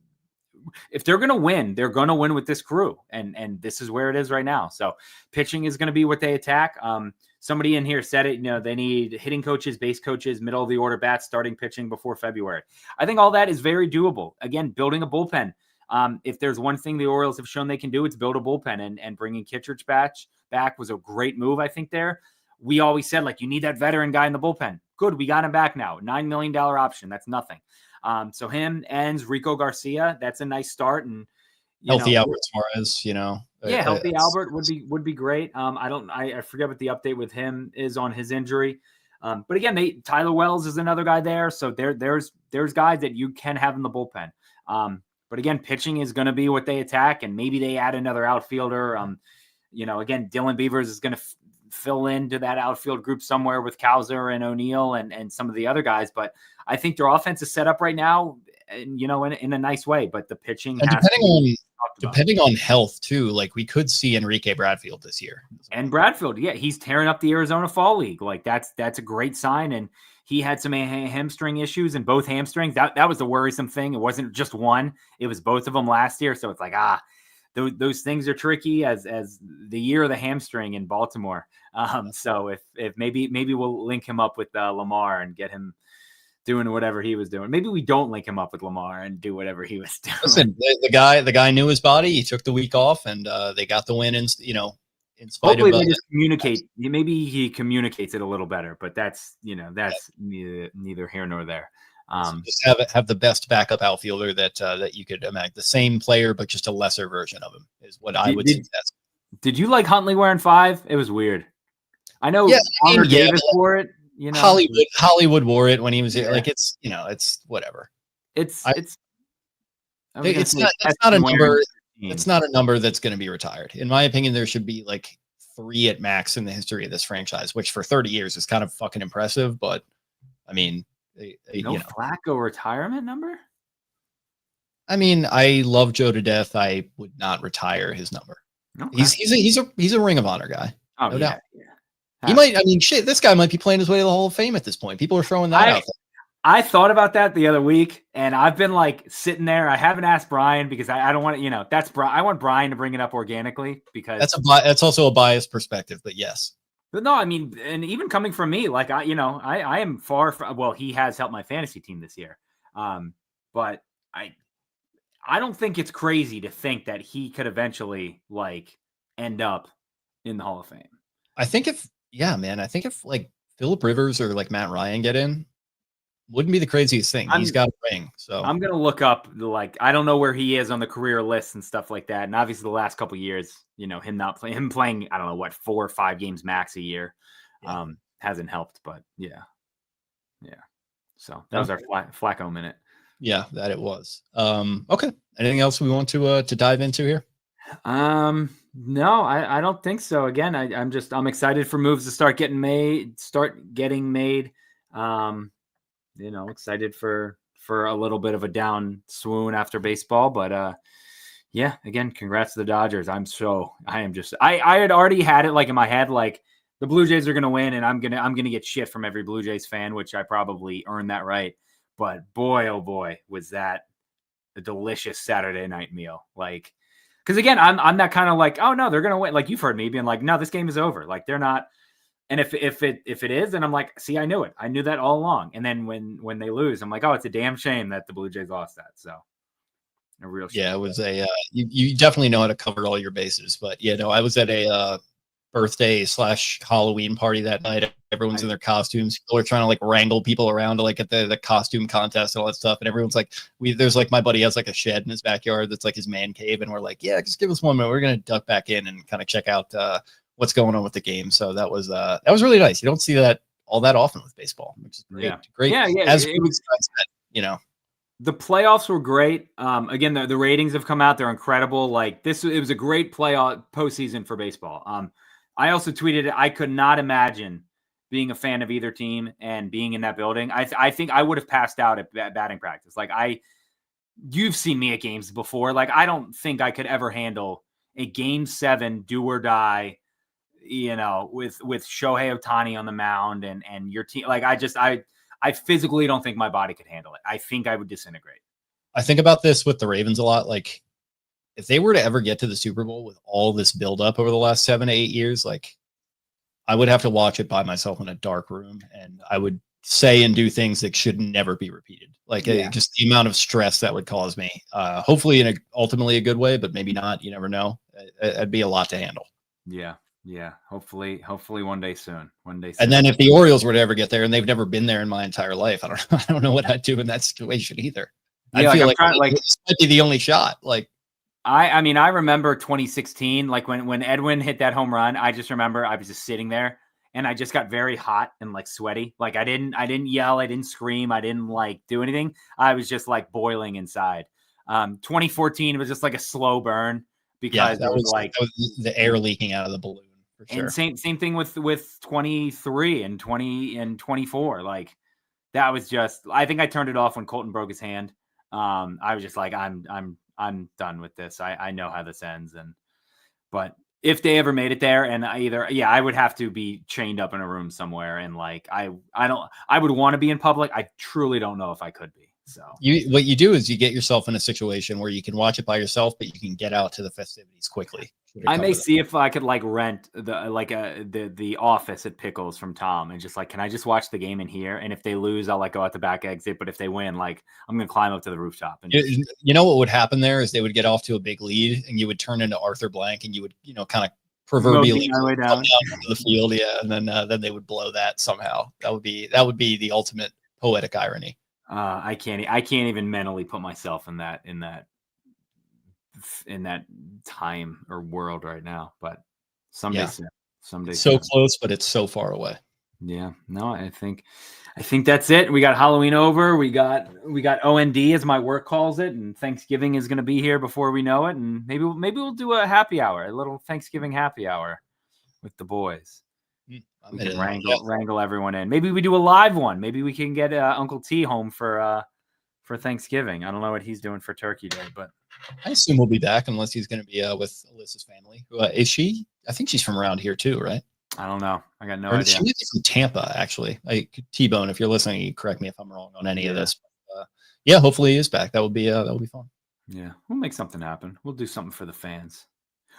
If they're going to win, they're going to win with this crew, and this is where it is right now. So pitching is going to be what they attack. Somebody in here said it, they need hitting coaches, base coaches, middle of the order bats, starting pitching before February. I think all that is very doable. Again, building a bullpen. If there's one thing the Orioles have shown they can do, it's build a bullpen, and bringing Kittredge back was a great move, I think, there. We always said, like, you need that veteran guy in the bullpen. Good, we got him back now. $9 million option. That's nothing. So him, Enns, Rico Garcia, that's a nice start. And healthy Albert Suarez, Yeah, healthy Albert would be great. I forget what the update with him is on his injury. But again, Tyler Wells is another guy there. So there's guys that you can have in the bullpen. But again, pitching is going to be what they attack, and maybe they add another outfielder. Again, Dylan Beavers is going to fill into that outfield group somewhere with Cowser and O'Neill and some of the other guys. But I think their offense is set up right now, and in a nice way. But the pitching depending on health too, like we could see Enrique Bradfield this year. And Bradfield, yeah, he's tearing up the Arizona Fall League. Like that's a great sign. And he had some hamstring issues, and both hamstrings. That was the worrisome thing. It wasn't just one; it was both of them last year. So it's like those things are tricky as the year of the hamstring in Baltimore. So if maybe we'll link him up with Lamar and get him doing whatever he was doing. Maybe we don't link him up with Lamar and do whatever he was doing. Listen, the guy knew his body. He took the week off, and they got the win. In spite Hopefully of they just communicate. Maybe he communicates it a little better, but that's neither here nor there. So just have the best backup outfielder that you could imagine. The same player, but just a lesser version of him is what I would suggest. Did you like Huntley wearing 5? It was weird. I know Davis wore it. Hollywood wore it when he was here. Like it's whatever. It's not a number. It's not a number that's going to be retired. In my opinion, there should be like 3 at max in the history of this franchise, which for 30 years is kind of fucking impressive. But I mean, Flacco retirement number. I mean, I love Joe to death. I would not retire his number. Okay. He's a Ring of Honor guy. Oh, no doubt. Yeah. He might. I mean, shit. This guy might be playing his way to the Hall of Fame at this point. People are throwing that out there. I thought about that the other week, and I've been like sitting there. I haven't asked Brian because I don't want to. That's Brian. I want Brian to bring it up organically because that's also a biased perspective. But yes. But no, I mean, and even coming from me, like I am far from. Well, he has helped my fantasy team this year, but I don't think it's crazy to think that he could eventually like end up in the Hall of Fame. I think if like Phillip Rivers or like Matt Ryan get in, wouldn't be the craziest thing. He's got a ring. So I'm going to look up, like, I don't know where he is on the career list and stuff like that. And obviously the last couple of years, him playing, I don't know what, 4 or 5 games max a year hasn't helped, but yeah. So that was our Flacco minute. Yeah, that it was. Okay. Anything else we want to dive into here? No, I don't think so. Again, I'm excited for moves to start getting made. Excited for a little bit of a down swoon after baseball, but again, congrats to the Dodgers. I had already had it like in my head, like the Blue Jays are going to win and I'm going to get shit from every Blue Jays fan, which I probably earned that right. But boy, oh boy, was that a delicious Saturday night meal. Like, because again, I'm that kind of like, oh no, they're going to win. Like you've heard me being like, no, this game is over. Like they're not. And if it is, then I'm like, see, I knew it. I knew that all along. And then when they lose, I'm like, oh, it's a damn shame that the Blue Jays lost that. So a real shame. Yeah, it was you definitely know how to cover all your bases. But I was at a birthday / Halloween party that night. Everyone's in their costumes. People are trying to like wrangle people around to like at the costume contest and all that stuff. And everyone's like, there's like my buddy has like a shed in his backyard that's like his man cave, and we're like, yeah, just give us 1 minute. We're gonna duck back in and kind of check out what's going on with the game. So that was really nice. You don't see that all that often with baseball, which is great. Yeah. Great. Yeah. As it was said, the playoffs were great. Again, the ratings have come out. They're incredible. Like it was a great postseason for baseball. I also tweeted it. I could not imagine being a fan of either team and being in that building. I think I would have passed out at batting practice. Like you've seen me at games before. Like I don't think I could ever handle a Game 7 do or die, with Shohei Ohtani on the mound and your team. Like I physically don't think my body could handle it. I think I would disintegrate. I think about this with the Ravens a lot. Like if they were to ever get to the Super Bowl with all this buildup over the last 7 to 8 years, like I would have to watch it by myself in a dark room, and I would say and do things that should never be repeated. Like just the amount of stress that would cause me. Hopefully in ultimately a good way, but maybe not. You never know. It'd be a lot to handle. Yeah. Yeah. Hopefully one day soon. And then if the Orioles were to ever get there, and they've never been there in my entire life, I don't know what I'd do in that situation either. Yeah, I feel like this might be the only shot. Like, I mean, I remember 2016, like when Edwin hit that home run, I just remember I was just sitting there and I just got very hot and like sweaty. Like I didn't yell, I didn't scream, I didn't like do anything. I was just like boiling inside. 2014 was just like a slow burn because that was the air leaking out of the balloon for sure. And same thing with 23 and 20 and 24. Like that was just, I think I turned it off when Colton broke his hand. I was just like, I'm done with this. I know how this ends. But if they ever made it there, and I would have to be chained up in a room somewhere. And like, I would want to be in public. I truly don't know if I could be. So what you do is you get yourself in a situation where you can watch it by yourself, but you can get out to the festivities quickly. I may see if I could like rent the office at Pickles from Tom and just like, can I just watch the game in here? And if they lose, I'll like go out the back exit. But if they win, like I'm going to climb up to the rooftop. And you know what would happen there is they would get off to a big lead and you would turn into Arthur Blank and you would, kind of proverbially come down to the field. Yeah. And then they would blow that somehow. That would be the ultimate poetic irony. I can't even mentally put myself in that time or world right now, but someday so close, but it's so far away. Yeah, no, I think that's it. We got Halloween over. We got OND as my work calls it, and Thanksgiving is going to be here before we know it. And maybe we'll do a happy hour, a little Thanksgiving happy hour with the boys. We can wrangle everyone in. Maybe we do a live one. Maybe we can get Uncle T home for Thanksgiving. I don't know what he's doing for Turkey Day, but I assume we'll be back unless he's going to be with Alyssa's family. Is she? I think she's from around here too, right? I don't know. I got no idea. She might be from Tampa, actually. T-Bone, if you're listening, you correct me if I'm wrong on any of this. But, hopefully he is back. That would be fun. Yeah, we'll make something happen. We'll do something for the fans.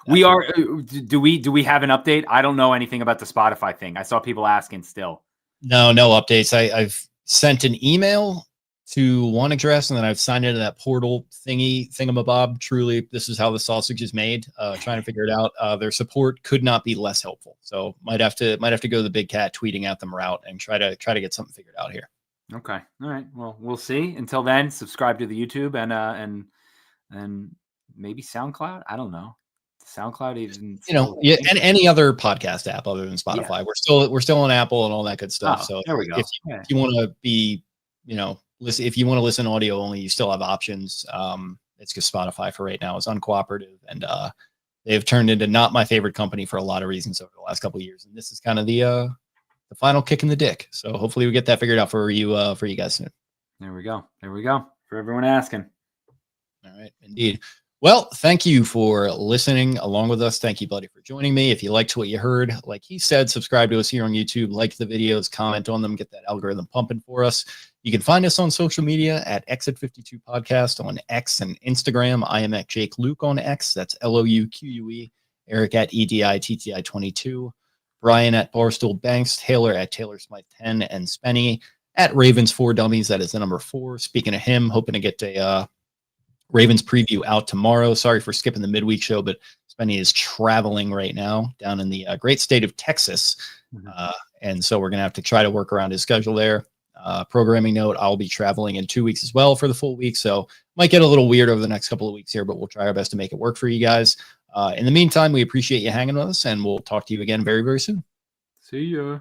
We are. Do we have an update? I don't know anything about the Spotify thing. I saw people asking still. No updates. I've sent an email to one address and then I've signed into that portal thingamabob. Truly, this is how the sausage is made. Trying to figure it out. Their support could not be less helpful. So might have to go the big cat tweeting at them route and try to get something figured out here. Okay. All right. Well, we'll see. Until then, subscribe to the YouTube and maybe SoundCloud. I don't know. SoundCloud even and any other podcast app other than Spotify. Yeah. We're still on Apple and all that good stuff. So there we go. If you want to be, listen, if you want to listen audio only, you still have options. It's just Spotify for right now is uncooperative and they've turned into not my favorite company for a lot of reasons over the last couple of years. And this is kind of the final kick in the dick. So hopefully we get that figured out for you guys soon. There we go. For everyone asking. All right. Indeed. Well, thank you for listening along with us. Thank you, buddy, for joining me. If you liked what you heard, like he said, subscribe to us here on YouTube, like the videos, comment on them, get that algorithm pumping for us. You can find us on social media at Exit52 Podcast on X and Instagram. I am at Jake Luke on X. That's LOUQUE. Eric at EDITTI22. Brian at Barstool Banks. Taylor at Taylor Smythe 10. And Spenny at Ravens 4 Dummies. That is the number 4. Speaking of him, hoping to get a Ravens preview out tomorrow. Sorry for skipping the midweek show, but Spenny is traveling right now down in the great state of Texas. And so we're going to have to try to work around his schedule there. Programming note, I'll be traveling in 2 weeks as well for the full week. So might get a little weird over the next couple of weeks here, but we'll try our best to make it work for you guys. In the meantime, we appreciate you hanging with us and we'll talk to you again very, very soon. See ya.